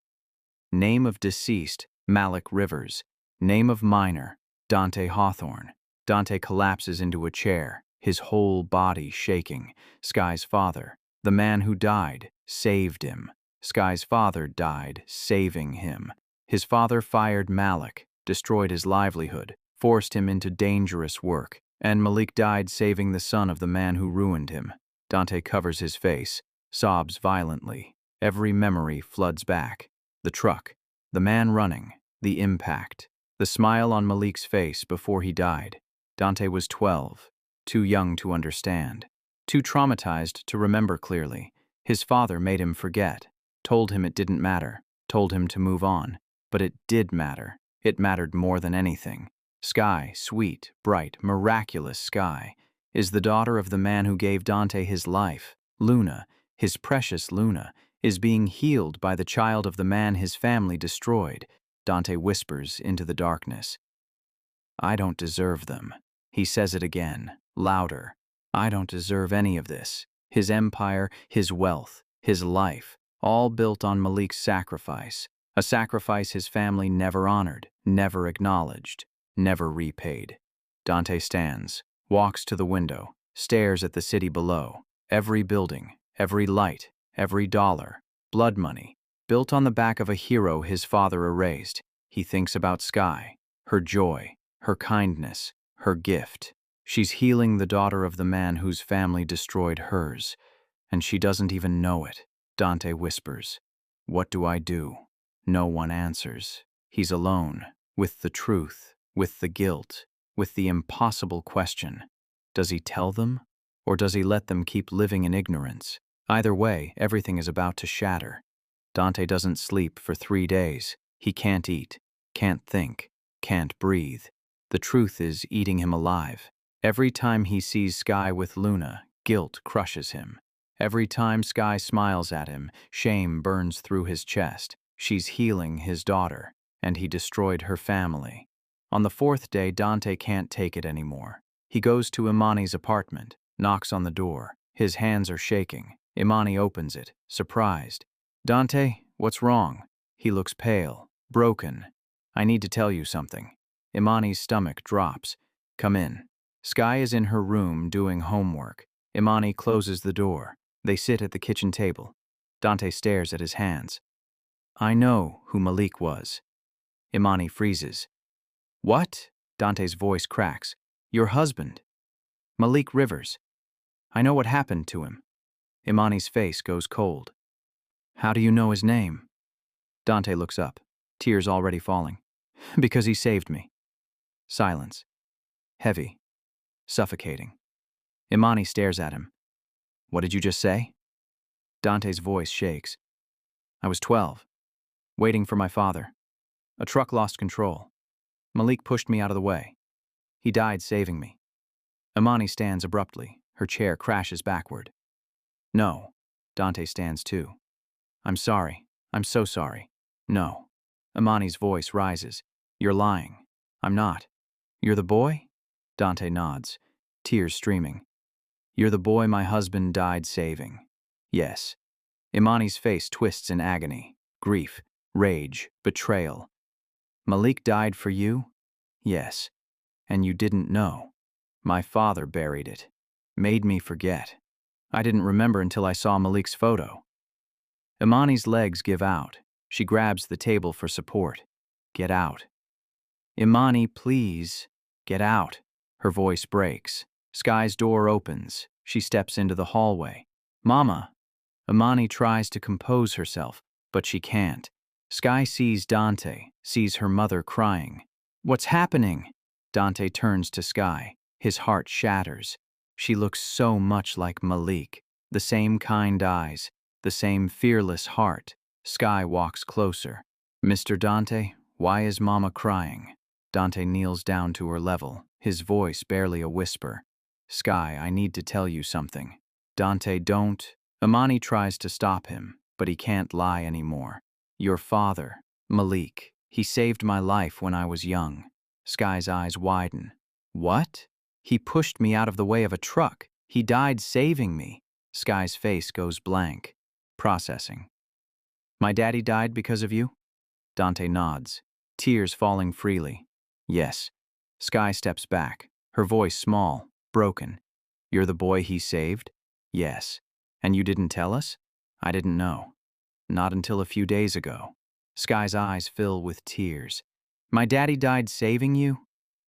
Name of deceased, Malik Rivers. Name of minor, Dante Hawthorne. Dante collapses into a chair, his whole body shaking. Sky's father, the man who died, saved him. Sky's father died, saving him. His father fired Malik, destroyed his livelihood, forced him into dangerous work, and Malik died saving the son of the man who ruined him. Dante covers his face, sobs violently. Every memory floods back. The truck, the man running, the impact, the smile on Malik's face before he died. Dante was 12, too young to understand, too traumatized to remember clearly. His father made him forget, told him it didn't matter, told him to move on. But it did matter. It mattered more than anything. Sky, sweet, bright, miraculous Sky, is the daughter of the man who gave Dante his life. Luna, his precious Luna, is being healed by the child of the man his family destroyed. Dante whispers into the darkness. I don't deserve them. He says it again, louder. I don't deserve any of this. His empire, his wealth, his life, all built on Malik's sacrifice. A sacrifice his family never honored, never acknowledged, never repaid. Dante stands, walks to the window, stares at the city below. Every building, every light, every dollar, blood money, built on the back of a hero his father erased. He thinks about Sky, her joy, her kindness, her gift. She's healing the daughter of the man whose family destroyed hers, and she doesn't even know it. Dante whispers, "What do I do?" No one answers. He's alone, with the truth, with the guilt, with the impossible question. Does he tell them, or does he let them keep living in ignorance? Either way, everything is about to shatter. Dante doesn't sleep for 3 days. He can't eat, can't think, can't breathe. The truth is eating him alive. Every time he sees Sky with Luna, guilt crushes him. Every time Sky smiles at him, shame burns through his chest. She's healing his daughter, and he destroyed her family. On the 4th day, Dante can't take it anymore. He goes to Imani's apartment, knocks on the door. His hands are shaking. Imani opens it, surprised. Dante, what's wrong? He looks pale, broken. I need to tell you something. Imani's stomach drops. Come in. Sky is in her room doing homework. Imani closes the door. They sit at the kitchen table. Dante stares at his hands. I know who Malik was. Imani freezes. What? Dante's voice cracks. Your husband. Malik Rivers. I know what happened to him. Imani's face goes cold. How do you know his name? Dante looks up, tears already falling. Because he saved me. Silence. Heavy. Suffocating. Imani stares at him. What did you just say? Dante's voice shakes. I was 12. Waiting for my father. A truck lost control. Malik pushed me out of the way. He died saving me. Imani stands abruptly. Her chair crashes backward. No. Dante stands too. I'm sorry. I'm so sorry. No. Imani's voice rises. You're lying. I'm not. You're the boy? Dante nods, tears streaming. You're the boy my husband died saving. Yes. Imani's face twists in agony, grief, rage, betrayal. Malik died for you? Yes. And you didn't know. My father buried it. Made me forget. I didn't remember until I saw Malik's photo. Imani's legs give out. She grabs the table for support. Get out. Imani, please. Get out. Her voice breaks. Sky's door opens. She steps into the hallway. Mama. Imani tries to compose herself, but she can't. Sky sees Dante, sees her mother crying. What's happening? Dante turns to Sky. His heart shatters. She looks so much like Malik. The same kind eyes, the same fearless heart. Sky walks closer. Mr. Dante, why is Mama crying? Dante kneels down to her level, his voice barely a whisper. Sky, I need to tell you something. Dante, don't. Imani tries to stop him, but he can't lie anymore. Your father, Malik, he saved my life when I was young. Sky's eyes widen. What? He pushed me out of the way of a truck. He died saving me. Sky's face goes blank. Processing. My daddy died because of you? Dante nods, tears falling freely. Yes. Sky steps back, her voice small, broken. You're the boy he saved? Yes. And you didn't tell us? I didn't know. Not until a few days ago. Sky's eyes fill with tears. My daddy died saving you?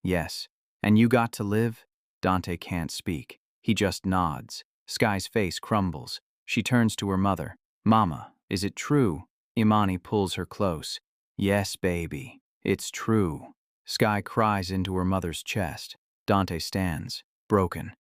Yes. And you got to live? Dante can't speak. He just nods. Sky's face crumbles. She turns to her mother. Mama, is it true? Imani pulls her close. Yes, baby. It's true. Sky cries into her mother's chest. Dante stands, broken.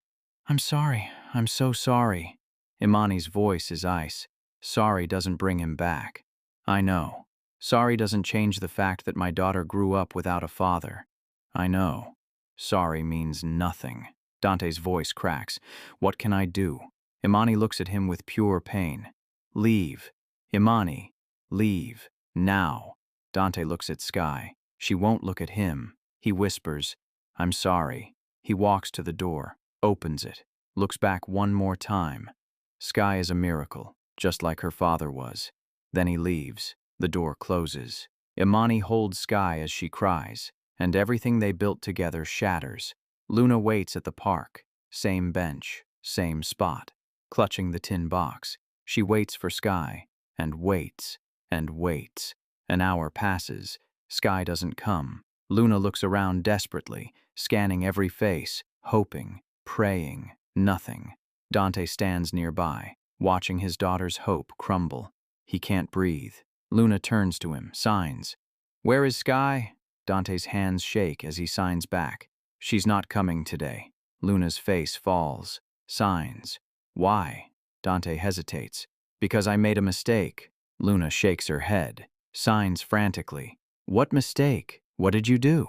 I'm sorry. I'm so sorry. Imani's voice is ice. Sorry doesn't bring him back. I know. Sorry doesn't change the fact that my daughter grew up without a father. I know. Sorry means nothing. Dante's voice cracks. What can I do? Imani looks at him with pure pain. Leave. Imani, leave. Now. Dante looks at Sky. She won't look at him. He whispers, I'm sorry. He walks to the door, opens it, looks back one more time. Sky is a miracle, just like her father was. Then he leaves. The door closes. Imani holds Sky as she cries, and everything they built together shatters. Luna waits at the park. Same bench, same spot. Clutching the tin box, she waits for Sky, and waits, and waits. An hour passes. Sky doesn't come. Luna looks around desperately, scanning every face, hoping, praying, nothing. Dante stands nearby, watching his daughter's hope crumble. He can't breathe. Luna turns to him, signs. Where is Sky? Dante's hands shake as he signs back. She's not coming today. Luna's face falls. Signs. Why? Dante hesitates. Because I made a mistake. Luna shakes her head. Signs frantically. What mistake? What did you do?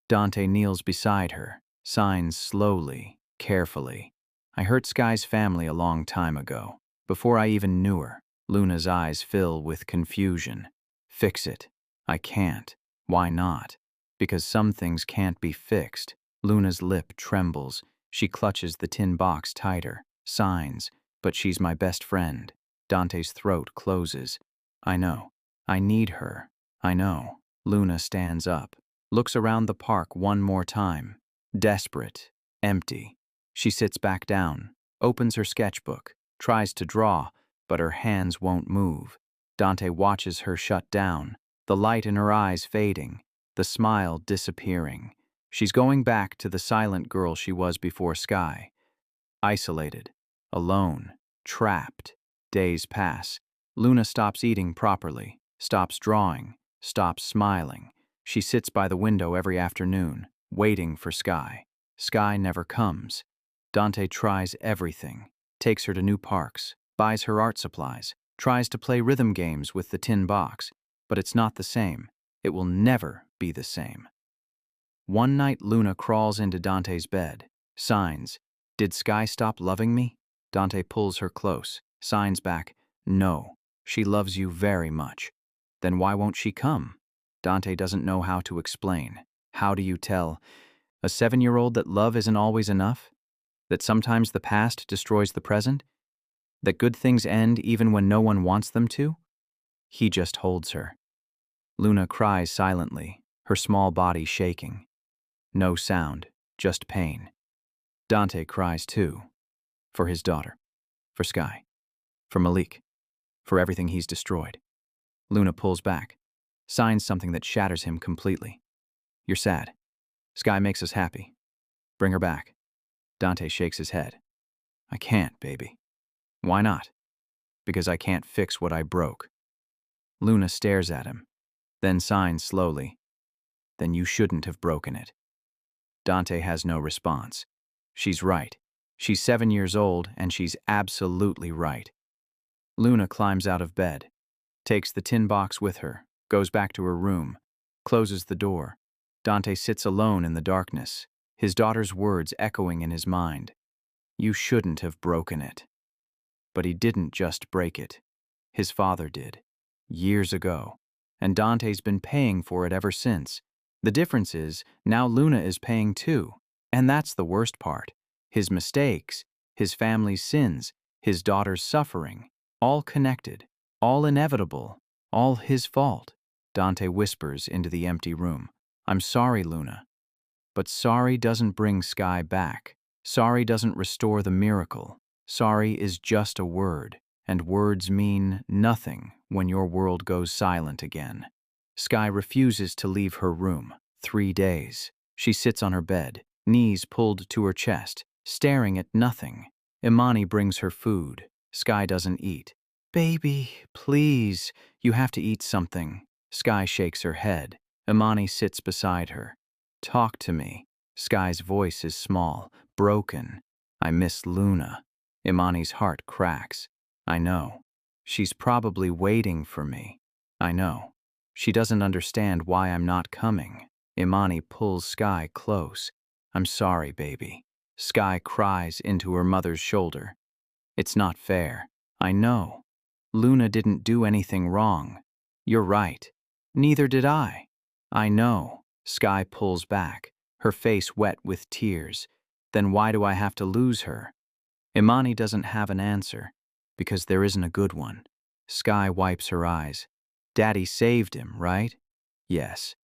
Dante kneels beside her. Signs slowly, carefully. I hurt Sky's family a long time ago, before I even knew her. Luna's eyes fill with confusion. Fix it. I can't. Why not? Because some things can't be fixed. Luna's lip trembles. She clutches the tin box tighter. Signs. But she's my best friend. Dante's throat closes. I know. I need her. I know. Luna stands up. Looks around the park one more time. Desperate. Empty. She sits back down. Opens her sketchbook. Tries to draw, but her hands won't move. Dante watches her shut down. The light in her eyes fading. The smile disappearing. She's going back to the silent girl she was before Sky. Isolated. Alone. Trapped. Days pass. Luna stops eating properly. Stops drawing. Stops smiling. She sits by the window every afternoon, waiting for Sky. Sky never comes. Dante tries everything. Takes her to new parks. Buys her art supplies. Tries to play rhythm games with the tin box. But it's not the same. It will never be the same. One night Luna crawls into Dante's bed. Signs. Did Sky stop loving me? Dante pulls her close. Signs back. No. She loves you very much. Then why won't she come? Dante doesn't know how to explain. How do you tell a 7-year-old that love isn't always enough? That sometimes the past destroys the present? That good things end even when no one wants them to? He just holds her. Luna cries silently, her small body shaking. No sound, just pain. Dante cries too. For his daughter. For Sky. For Malik. For everything he's destroyed. Luna pulls back. Signs something that shatters him completely. You're sad. Sky makes us happy. Bring her back. Dante shakes his head. I can't, baby. Why not? Because I can't fix what I broke. Luna stares at him, then signs slowly. Then you shouldn't have broken it. Dante has no response. She's right. She's 7 years old, and she's absolutely right. Luna climbs out of bed, takes the tin box with her, goes back to her room, closes the door. Dante sits alone in the darkness, his daughter's words echoing in his mind. You shouldn't have broken it. But he didn't just break it. His father did, years ago, and Dante's been paying for it ever since. The difference is, now Luna is paying too, and that's the worst part. His mistakes, his family's sins, his daughter's suffering, all connected, all inevitable, all his fault. Dante whispers into the empty room. I'm sorry, Luna. But sorry doesn't bring Sky back. Sorry doesn't restore the miracle. Sorry is just a word, and words mean nothing when your world goes silent again. Sky refuses to leave her room. 3 days. She sits on her bed, knees pulled to her chest, staring at nothing. Imani brings her food. Sky doesn't eat. Baby, please, you have to eat something. Sky shakes her head. Imani sits beside her. Talk to me. Sky's voice is small, broken. I miss Luna. Imani's heart cracks. I know. She's probably waiting for me. I know. She doesn't understand why I'm not coming. Imani pulls Sky close. I'm sorry, baby. Sky cries into her mother's shoulder. It's not fair. I know. Luna didn't do anything wrong. You're right. Neither did I. I know. Sky pulls back, her face wet with tears. Then why do I have to lose her? Imani doesn't have an answer, because there isn't a good one. Sky wipes her eyes. Daddy saved him, right? Yes.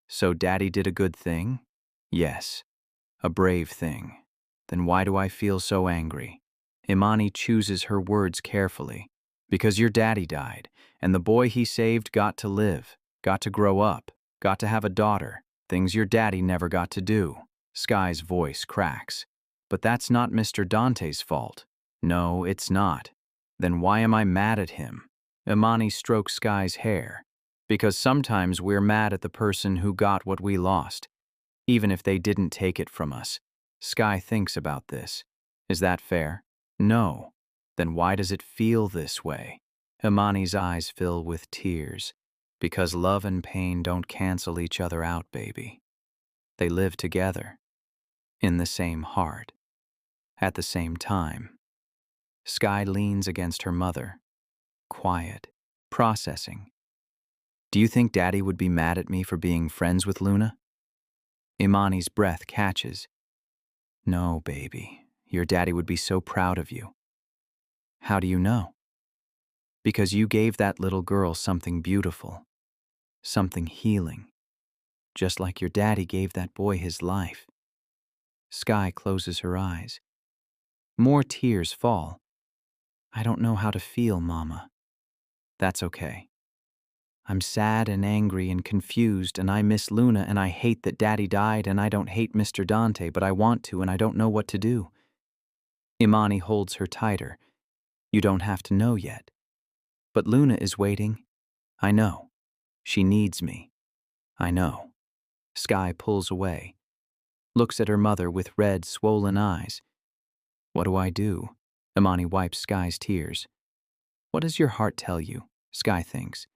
So Daddy did a good thing? Yes. A brave thing. Then why do I feel so angry? Imani chooses her words carefully. Because your daddy died, and the boy he saved got to live, got to grow up, got to have a daughter, things your daddy never got to do. Sky's voice cracks. But that's not Mr. Dante's fault. No, it's not. Then why am I mad at him? Imani strokes Sky's hair. Because sometimes we're mad at the person who got what we lost, even if they didn't take it from us. Sky thinks about this. Is that fair? No. Then why does it feel this way? Imani's eyes fill with tears. Because love and pain don't cancel each other out, baby. They live together. In the same heart. At the same time. Sky leans against her mother. Quiet. Processing. Do you think Daddy would be mad at me for being friends with Luna? Imani's breath catches. No, baby. Your daddy would be so proud of you. How do you know? Because you gave that little girl something beautiful. Something healing. Just like your daddy gave that boy his life. Sky closes her eyes. More tears fall. I don't know how to feel, Mama. That's okay. I'm sad and angry and confused, and I miss Luna, and I hate that Daddy died, and I don't hate Mr. Dante, but I want to, and I don't know what to do. Imani holds her tighter. You don't have to know yet. But Luna is waiting. I know. She needs me. I know. Sky pulls away. Looks at her mother with red, swollen eyes. What do I do? Imani wipes Sky's tears. What does your heart tell you? Sky thinks.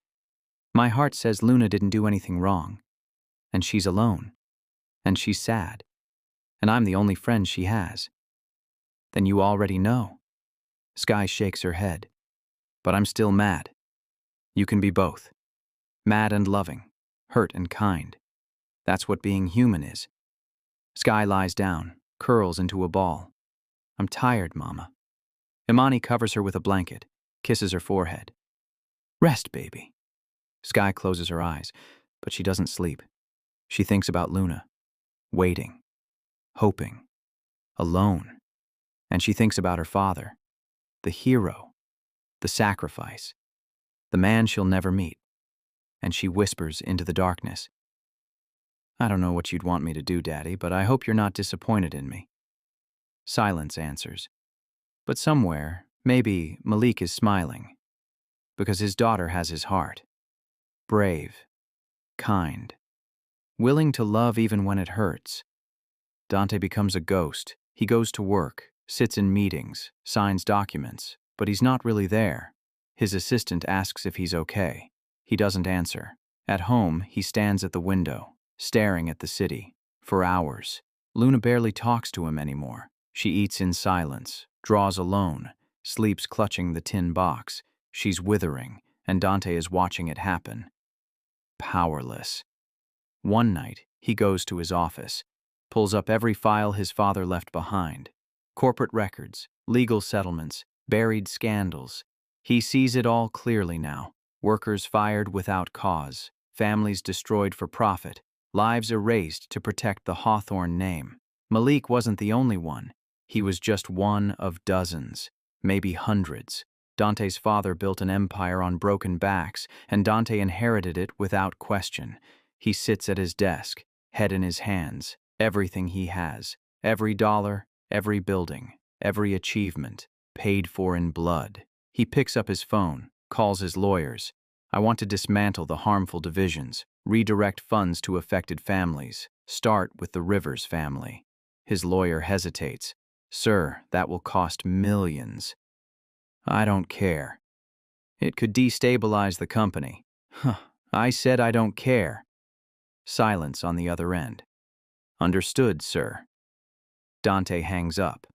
My heart says Luna didn't do anything wrong. And she's alone. And she's sad. And I'm the only friend she has. Then you already know. Sky shakes her head. But I'm still mad. You can be both. Mad and loving. Hurt and kind. That's what being human is. Sky lies down, curls into a ball. I'm tired, Mama. Imani covers her with a blanket, kisses her forehead. Rest, baby. Sky closes her eyes, but she doesn't sleep. She thinks about Luna, waiting, hoping, alone. And she thinks about her father, the hero, the sacrifice, the man she'll never meet. And she whispers into the darkness. I don't know what you'd want me to do, Daddy, but I hope you're not disappointed in me. Silence answers. But somewhere, maybe Malik is smiling, because his daughter has his heart. Brave, kind, willing to love even when it hurts. Dante becomes a ghost. He goes to work, sits in meetings, signs documents, but he's not really there. His assistant asks if he's okay. He doesn't answer. At home, he stands at the window, staring at the city, for hours. Luna barely talks to him anymore. She eats in silence, draws alone, sleeps clutching the tin box. She's withering, and Dante is watching it happen. Powerless. One night, he goes to his office, pulls up every file his father left behind. Corporate records, legal settlements, buried scandals. He sees it all clearly now. Workers fired without cause, families destroyed for profit, lives erased to protect the Hawthorne name. Malik wasn't the only one. He was just one of dozens, maybe hundreds. Dante's father built an empire on broken backs, and Dante inherited it without question. He sits at his desk, head in his hands, everything he has, every dollar, every building, every achievement, paid for in blood. He picks up his phone, calls his lawyers. I want to dismantle the harmful divisions, redirect funds to affected families, start with the Rivers family. His lawyer hesitates. Sir, that will cost millions. I don't care. It could destabilize the company. Huh, I said I don't care. Silence on the other end. Understood, sir. Dante hangs up.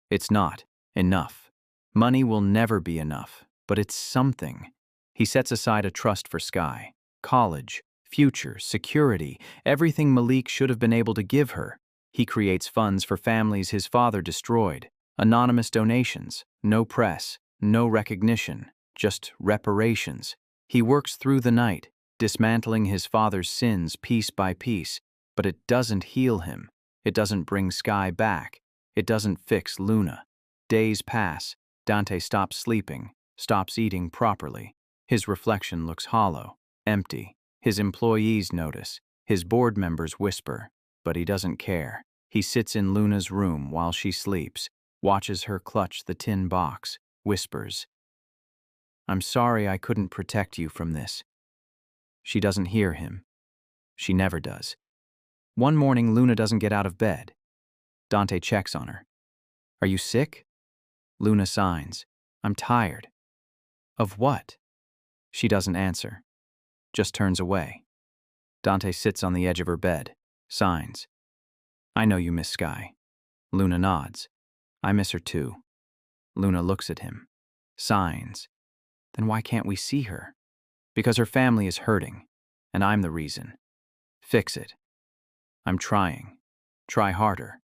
It's not enough. Money will never be enough, but it's something. He sets aside a trust for Sky, college, future, security, everything Malik should have been able to give her. He creates funds for families his father destroyed, anonymous donations, no press, no recognition, just reparations. He works through the night, dismantling his father's sins piece by piece, but it doesn't heal him. It doesn't bring Sky back. It doesn't fix Luna. Days pass. Dante stops sleeping, stops eating properly. His reflection looks hollow, empty. His employees notice. His board members whisper, but he doesn't care. He sits in Luna's room while she sleeps, watches her clutch the tin box, whispers, "I'm sorry I couldn't protect you from this." She doesn't hear him. She never does. One morning, Luna doesn't get out of bed. Dante checks on her. "Are you sick?" Luna signs. "I'm tired." "Of what?" She doesn't answer, just turns away. Dante sits on the edge of her bed, signs. "I know you miss Sky." Luna nods. "I miss her too." Luna looks at him, signs. "Then why can't we see her?" "Because her family is hurting, and I'm the reason." "Fix it." "I'm trying. Try harder."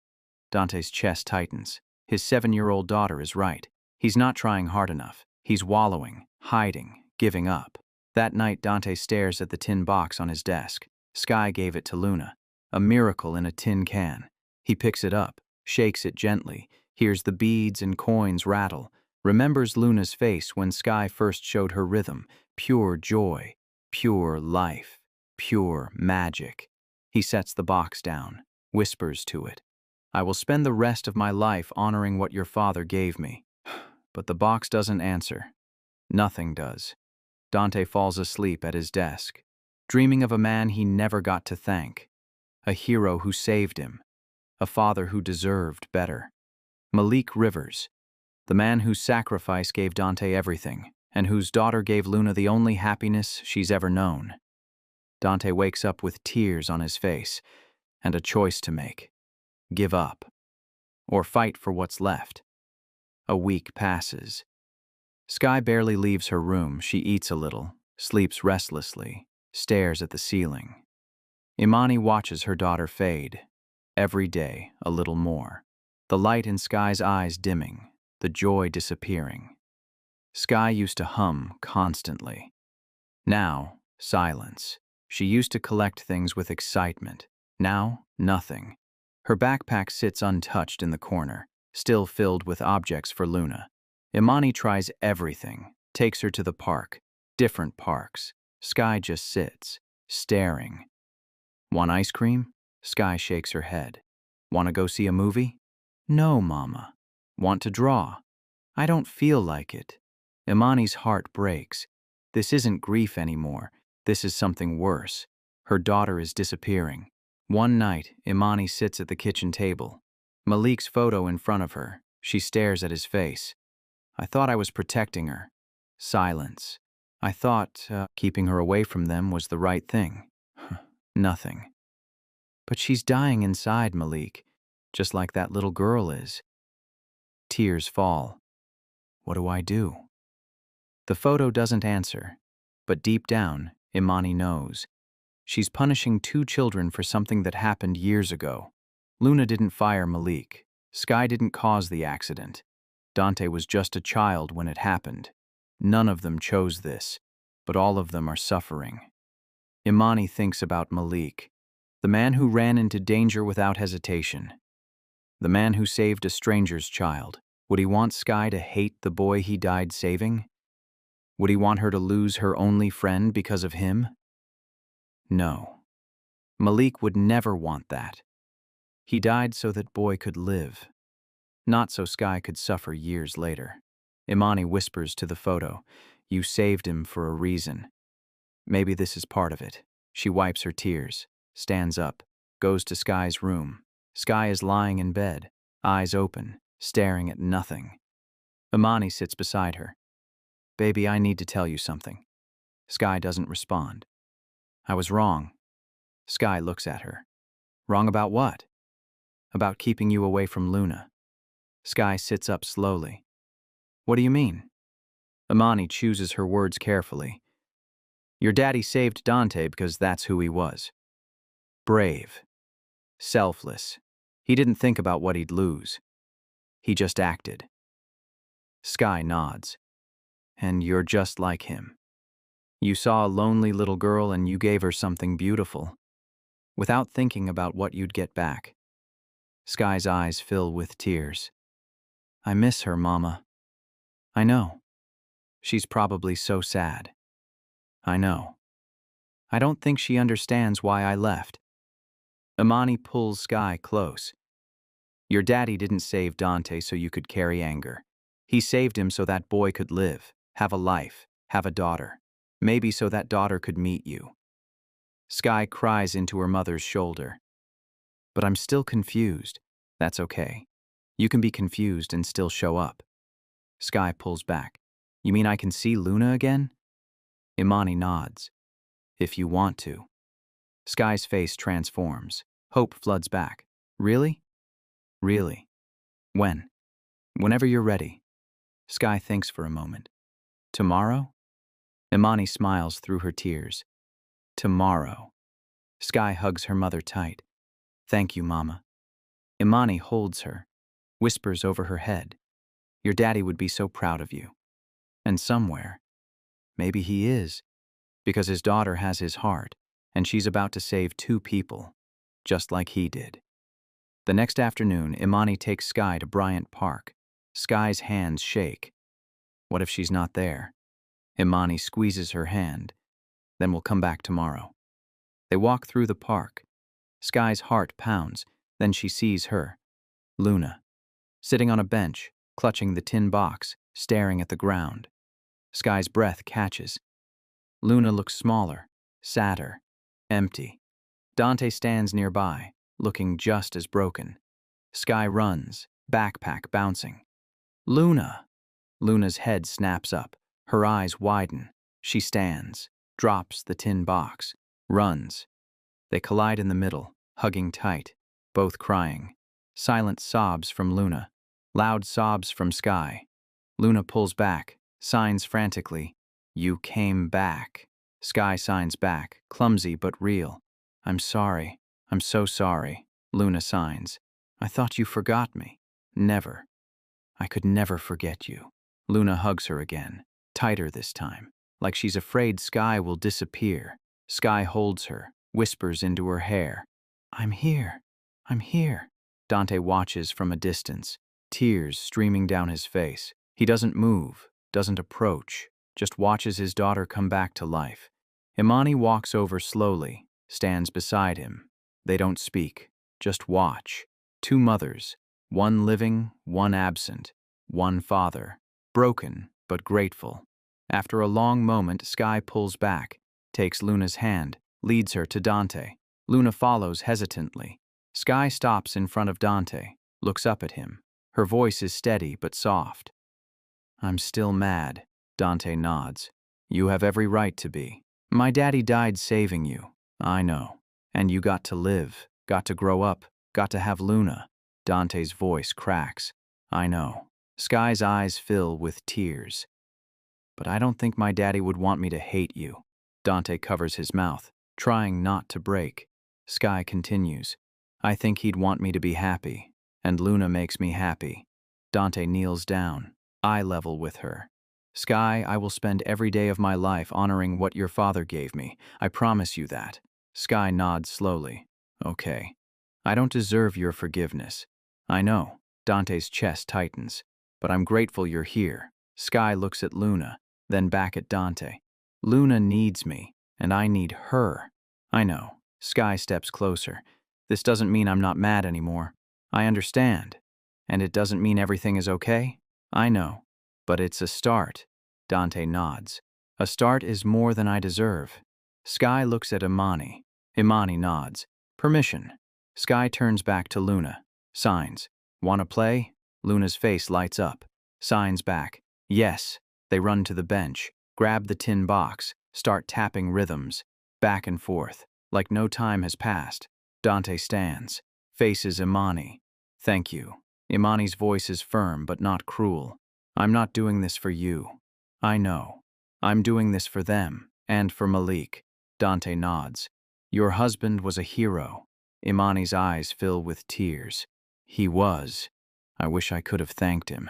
Dante's chest tightens. His 7-year-old daughter is right. He's not trying hard enough. He's wallowing, hiding, giving up. That night, Dante stares at the tin box on his desk. Sky gave it to Luna. A miracle in a tin can. He picks it up, shakes it gently, hears the beads and coins rattle, remembers Luna's face when Sky first showed her rhythm. Pure joy, pure life, pure magic. He sets the box down, whispers to it. "I will spend the rest of my life honoring what your father gave me." But the box doesn't answer. Nothing does. Dante falls asleep at his desk, dreaming of a man he never got to thank, a hero who saved him, a father who deserved better. Malik Rivers, the man whose sacrifice gave Dante everything, and whose daughter gave Luna the only happiness she's ever known. Dante wakes up with tears on his face, and a choice to make. Give up, or fight for what's left. A week passes. Sky barely leaves her room. She eats a little, sleeps restlessly, stares at the ceiling. Imani watches her daughter fade, every day a little more. The light in Sky's eyes dimming, the joy disappearing. Sky used to hum constantly. Now, silence. She used to collect things with excitement. Now, nothing. Her backpack sits untouched in the corner, still filled with objects for Luna. Imani tries everything, takes her to the park, different parks. Sky just sits, staring. "Want ice cream?" Sky shakes her head. "Want to go see a movie?" "No, Mama." "Want to draw?" "I don't feel like it." Imani's heart breaks. This isn't grief anymore. This is something worse. Her daughter is disappearing. One night, Imani sits at the kitchen table. Malik's photo in front of her. She stares at his face. "I thought I was protecting her." Silence. "I thought keeping her away from them was the right thing." Nothing. "But she's dying inside, Malik, just like that little girl is." Tears fall. What do I do? The photo doesn't answer, but deep down, Imani knows. She's punishing 2 children for something that happened years ago. Luna didn't fire Malik. Sky didn't cause the accident. Dante was just a child when it happened. None of them chose this, but all of them are suffering. Imani thinks about Malik. The man who ran into danger without hesitation. The man who saved a stranger's child. Would he want Sky to hate the boy he died saving? Would he want her to lose her only friend because of him? No. Malik would never want that. He died so that boy could live, not so Sky could suffer years later. Imani whispers to the photo, "You saved him for a reason." Maybe this is part of it. She wipes her tears, stands up, goes to Sky's room. Sky is lying in bed, eyes open, staring at nothing. Imani sits beside her. "Baby, I need to tell you something." Sky doesn't respond. "I was wrong." Sky looks at her. "Wrong about what?" "About keeping you away from Luna." Sky sits up slowly. "What do you mean?" Imani chooses her words carefully. "Your daddy saved Dante because that's who he was. Brave. Selfless. He didn't think about what he'd lose. He just acted." Sky nods. "And you're just like him. You saw a lonely little girl and you gave her something beautiful, without thinking about what you'd get back." Sky's eyes fill with tears. "I miss her, Mama." "I know. She's probably so sad." "I know. I don't think she understands why I left." Imani pulls Sky close. "Your daddy didn't save Dante so you could carry anger. He saved him so that boy could live, have a life, have a daughter. Maybe so that daughter could meet you." Sky cries into her mother's shoulder. "But I'm still confused." "That's okay. You can be confused and still show up." Sky pulls back. "You mean I can see Luna again?" Imani nods. "If you want to." Sky's face transforms. Hope floods back. "Really?" "Really." "When?" "Whenever you're ready." Sky thinks for a moment. "Tomorrow?" Imani smiles through her tears. "Tomorrow." Sky hugs her mother tight. "Thank you, Mama." Imani holds her, whispers over her head, "Your daddy would be so proud of you." And somewhere, maybe he is, because his daughter has his heart, and she's about to save 2 people, just like he did. The next afternoon, Imani takes Sky to Bryant Park. Sky's hands shake. What if she's not there? Imani squeezes her hand. "Then we'll come back tomorrow." They walk through the park. Sky's heart pounds. Then she sees her, Luna, sitting on a bench, clutching the tin box, staring at the ground. Sky's breath catches. Luna looks smaller, sadder, empty. Dante stands nearby, looking just as broken. Sky runs, backpack bouncing. "Luna!" Luna's head snaps up. Her eyes widen. She stands, drops the tin box, runs. They collide in the middle, hugging tight, both crying. Silent sobs from Luna, loud sobs from Sky. Luna pulls back, signs frantically, "You came back." Sky signs back, clumsy but real. "I'm sorry. I'm so sorry." Luna signs. "I thought you forgot me." "Never. I could never forget you." Luna hugs her again, tighter this time, like she's afraid Sky will disappear. Sky holds her, whispers into her hair, "I'm here. I'm here." Dante watches from a distance, tears streaming down his face. He doesn't move, doesn't approach, just watches his daughter come back to life. Imani walks over slowly, stands beside him. They don't speak, just watch. 2 mothers, one living, one absent, one father, broken but grateful. After a long moment, Sky pulls back, takes Luna's hand, leads her to Dante. Luna follows hesitantly. Sky stops in front of Dante, looks up at him. Her voice is steady but soft. "I'm still mad." Dante nods. "You have every right to be. My daddy died saving you. I know. And you got to live, got to grow up, got to have Luna." Dante's voice cracks. "I know." Sky's eyes fill with tears. "But I don't think my daddy would want me to hate you." Dante covers his mouth, trying not to break. Sky continues. "I think he'd want me to be happy, and Luna makes me happy." Dante kneels down, eye level with her. "Sky, I will spend every day of my life honoring what your father gave me. I promise you that." Sky nods slowly. Okay. I don't deserve your forgiveness. I know. Dante's chest tightens. But I'm grateful you're here. Sky looks at Luna, then back at Dante. Luna needs me, and I need her. I know. Sky steps closer. This doesn't mean I'm not mad anymore. I understand. And it doesn't mean everything is okay? I know. But it's a start. Dante nods. A start is more than I deserve. Sky looks at Imani. Imani nods. Permission. Sky turns back to Luna. Signs. Wanna play? Luna's face lights up. Signs back. Yes. They run to the bench, grab the tin box, start tapping rhythms, back and forth, like no time has passed. Dante stands, faces Imani. Thank you. Imani's voice is firm but not cruel. I'm not doing this for you. I know. I'm doing this for them, and for Malik. Dante nods. Your husband was a hero. Imani's eyes fill with tears. He was. I wish I could have thanked him.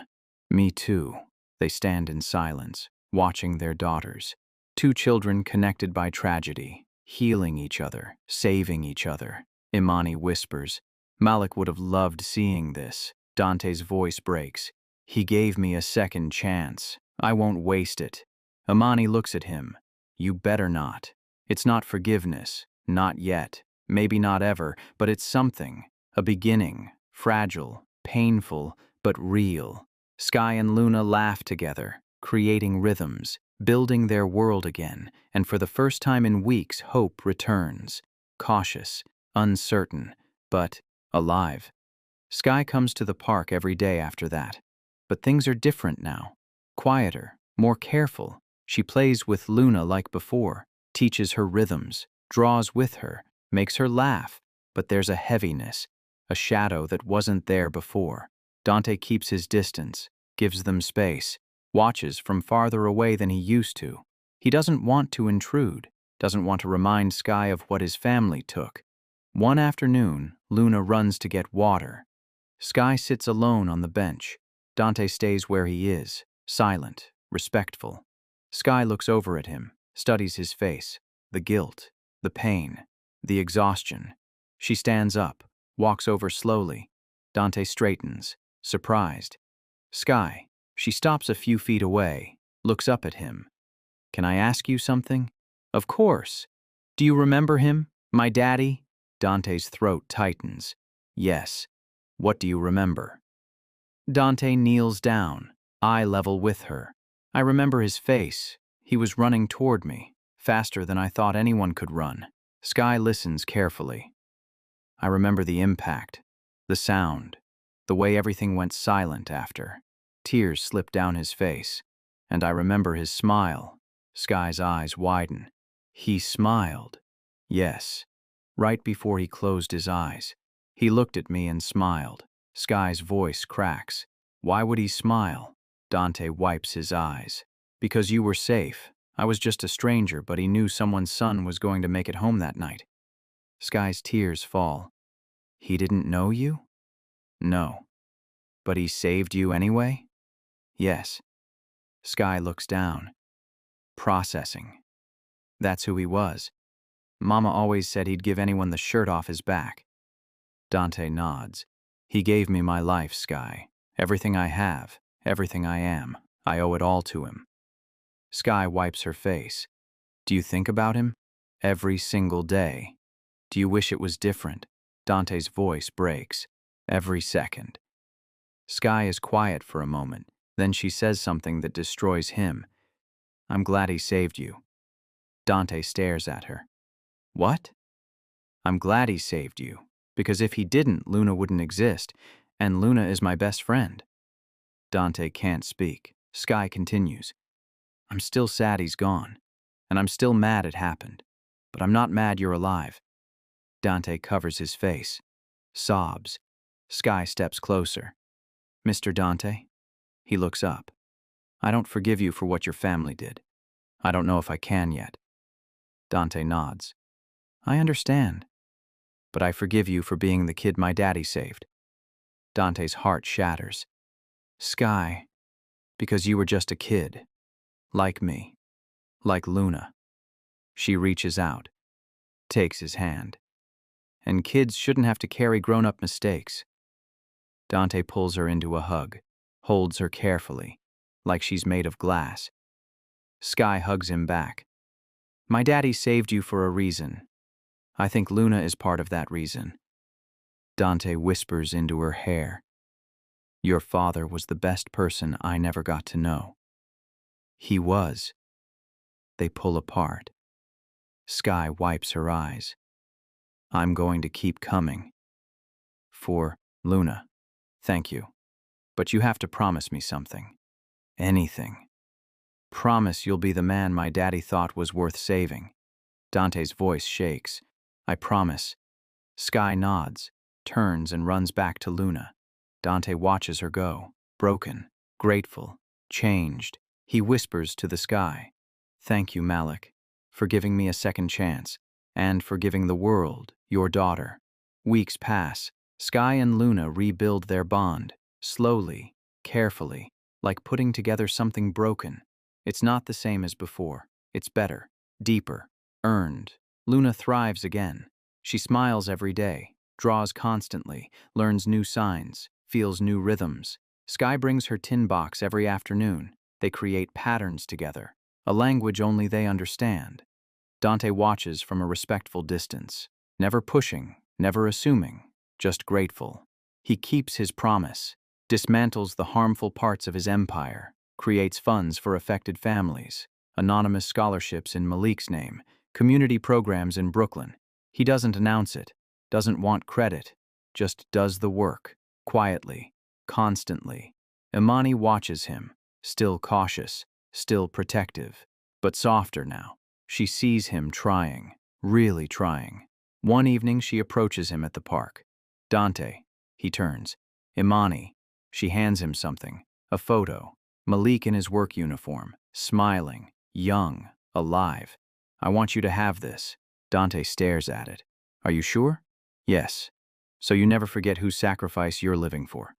Me too. They stand in silence, watching their daughters. Two children connected by tragedy, healing each other, saving each other. Imani whispers. Malik would have loved seeing this. Dante's voice breaks. He gave me a second chance. I won't waste it. Imani looks at him. You better not. It's not forgiveness. Not yet. Maybe not ever, but it's something. A beginning. Fragile, painful, but real. Sky and Luna laugh together, creating rhythms, building their world again, and for the first time in weeks, hope returns. Cautious, uncertain, but alive. Sky comes to the park every day after that. But things are different now. Quieter, more careful. She plays with Luna like before, teaches her rhythms, draws with her, makes her laugh, but there's a heaviness, a shadow that wasn't there before. Dante keeps his distance, gives them space, watches from farther away than he used to. He doesn't want to intrude, doesn't want to remind Sky of what his family took. One afternoon, Luna runs to get water. Sky sits alone on the bench. Dante stays where he is, silent, respectful. Sky looks over at him, studies his face, the guilt, the pain, the exhaustion. She stands up, walks over slowly. Dante straightens, surprised. Sky. She stops a few feet away, looks up at him. Can I ask you something? Of course. Do you remember him? My daddy? Dante's throat tightens. Yes. What do you remember? Dante kneels down, eye level with her. I remember his face. He was running toward me, faster than I thought anyone could run. Sky listens carefully. I remember the impact, the sound, the way everything went silent after. Tears slipped down his face, and I remember his smile. Sky's eyes widen. He smiled. Yes, right before he closed his eyes. He looked at me and smiled. Sky's voice cracks. Why would he smile? Dante wipes his eyes. Because you were safe. I was just a stranger, but he knew someone's son was going to make it home that night. Sky's tears fall. He didn't know you? No. But he saved you anyway? Yes. Sky looks down. Processing. That's who he was. Mama always said he'd give anyone the shirt off his back. Dante nods. He gave me my life, Sky. Everything I have, everything I am. I owe it all to him. Sky wipes her face. Do you think about him? Every single day. Do you wish it was different? Dante's voice breaks. Every second. Sky is quiet for a moment. Then she says something that destroys him. I'm glad he saved you. Dante stares at her. What? I'm glad he saved you. Because if he didn't, Luna wouldn't exist, and Luna is my best friend. Dante can't speak. Sky continues. I'm still sad he's gone, and I'm still mad it happened, but I'm not mad you're alive. Dante covers his face, sobs. Sky steps closer. Mr. Dante? He looks up. I don't forgive you for what your family did. I don't know if I can yet. Dante nods. I understand. But I forgive you for being the kid my daddy saved. Dante's heart shatters. Sky, because you were just a kid. Like me. Like Luna. She reaches out, takes his hand. and kids shouldn't have to carry grown-up mistakes. Dante pulls her into a hug, holds her carefully, like she's made of glass. Sky hugs him back. My daddy saved you for a reason. I think Luna is part of that reason. Dante whispers into her hair. Your father was the best person I never got to know. He was. They pull apart. Sky wipes her eyes. I'm going to keep coming. For Luna, thank you. But you have to promise me something. Anything. Promise you'll be the man my daddy thought was worth saving. Dante's voice shakes. I promise. Sky nods, turns and runs back to Luna. Dante watches her go, broken, grateful, changed. He whispers to the sky. Thank you, Malik, for giving me a second chance, and for giving the world your daughter. Weeks pass. Sky and Luna rebuild their bond, slowly, carefully, like putting together something broken. It's not the same as before. It's better, deeper, earned. Luna thrives again. She smiles every day, draws constantly, learns new signs, feels new rhythms. Sky brings her tin box every afternoon. They create patterns together, a language only they understand. Dante watches from a respectful distance, never pushing, never assuming, just grateful. He keeps his promise, dismantles the harmful parts of his empire, creates funds for affected families, anonymous scholarships in Malik's name, community programs in Brooklyn. He doesn't announce it, doesn't want credit, just does the work, quietly, constantly. Imani watches him, still cautious, still protective, but softer now. She sees him trying, really trying. One evening she approaches him at the park. Dante, he turns. Imani, she hands him something, a photo. Malik in his work uniform, smiling, young, alive. I want you to have this. Dante stares at it. Are you sure? Yes. So you never forget whose sacrifice you're living for.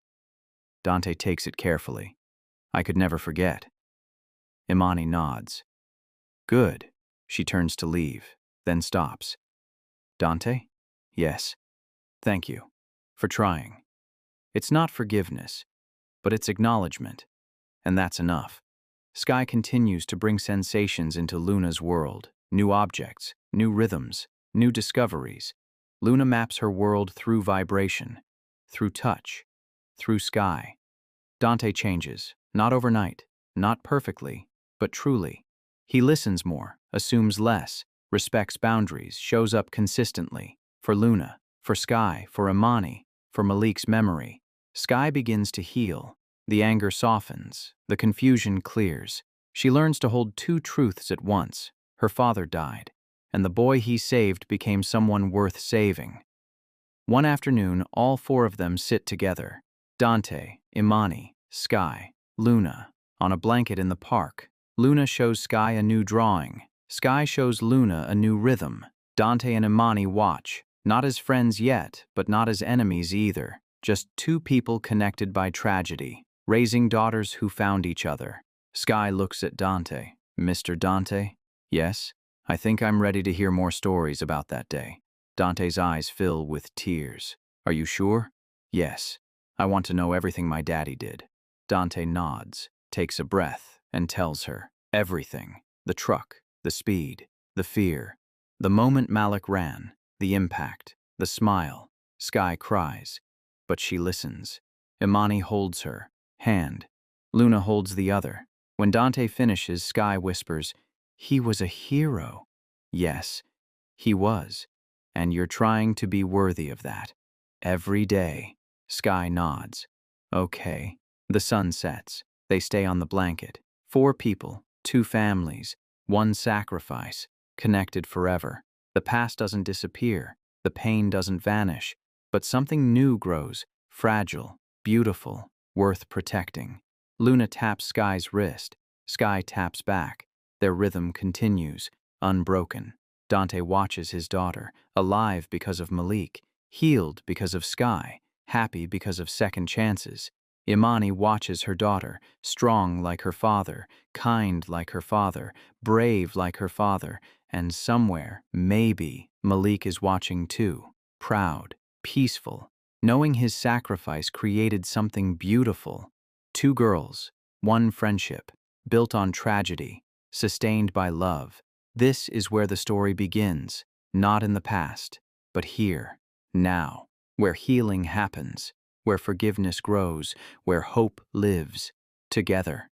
Dante takes it carefully. I could never forget. Imani nods. Good. She turns to leave, then stops. Dante? Yes. Thank you. For trying. It's not forgiveness, but it's acknowledgement. And that's enough. Sky continues to bring sensations into Luna's world. New objects, new rhythms, new discoveries. Luna maps her world through vibration, through touch, through sky. Dante changes, not overnight, not perfectly, but truly. He listens more, assumes less, respects boundaries, shows up consistently. For Luna, for Sky, for Imani, for Malik's memory. Sky begins to heal. The anger softens, the confusion clears. She learns to hold two truths at once. Her father died, and the boy he saved became someone worth saving. One afternoon, all four of them sit together. Dante, Imani, Sky, Luna, on a blanket in the park. Luna shows Sky a new drawing. Sky shows Luna a new rhythm. Dante and Imani watch, not as friends yet, but not as enemies either. Just two people connected by tragedy, raising daughters who found each other. Sky looks at Dante. Mr. Dante? Yes, I think I'm ready to hear more stories about that day. Dante's eyes fill with tears. Are you sure? Yes. I want to know everything my daddy did. Dante nods, takes a breath, and tells her everything. The truck, the speed, the fear. The moment Malik ran, the impact, the smile. Sky cries, but she listens. Imani holds her hand. Luna holds the other. When Dante finishes, Sky whispers, he was a hero. Yes, he was. And you're trying to be worthy of that. Every day. Sky nods. Okay. The sun sets. They stay on the blanket. 4 people, 2 families, 1 sacrifice, connected forever. The past doesn't disappear. The pain doesn't vanish. But something new grows, fragile, beautiful, worth protecting. Luna taps Sky's wrist. Sky taps back. Their rhythm continues, unbroken. Dante watches his daughter, alive because of Malik, healed because of Sky, happy because of second chances. Imani watches her daughter, strong like her father, kind like her father, brave like her father, and somewhere, maybe, Malik is watching too. proud, peaceful, knowing his sacrifice created something beautiful. Two girls, one friendship, built on tragedy, sustained by love. This is where the story begins, not in the past, but here, now, where healing happens, where forgiveness grows, where hope lives, together.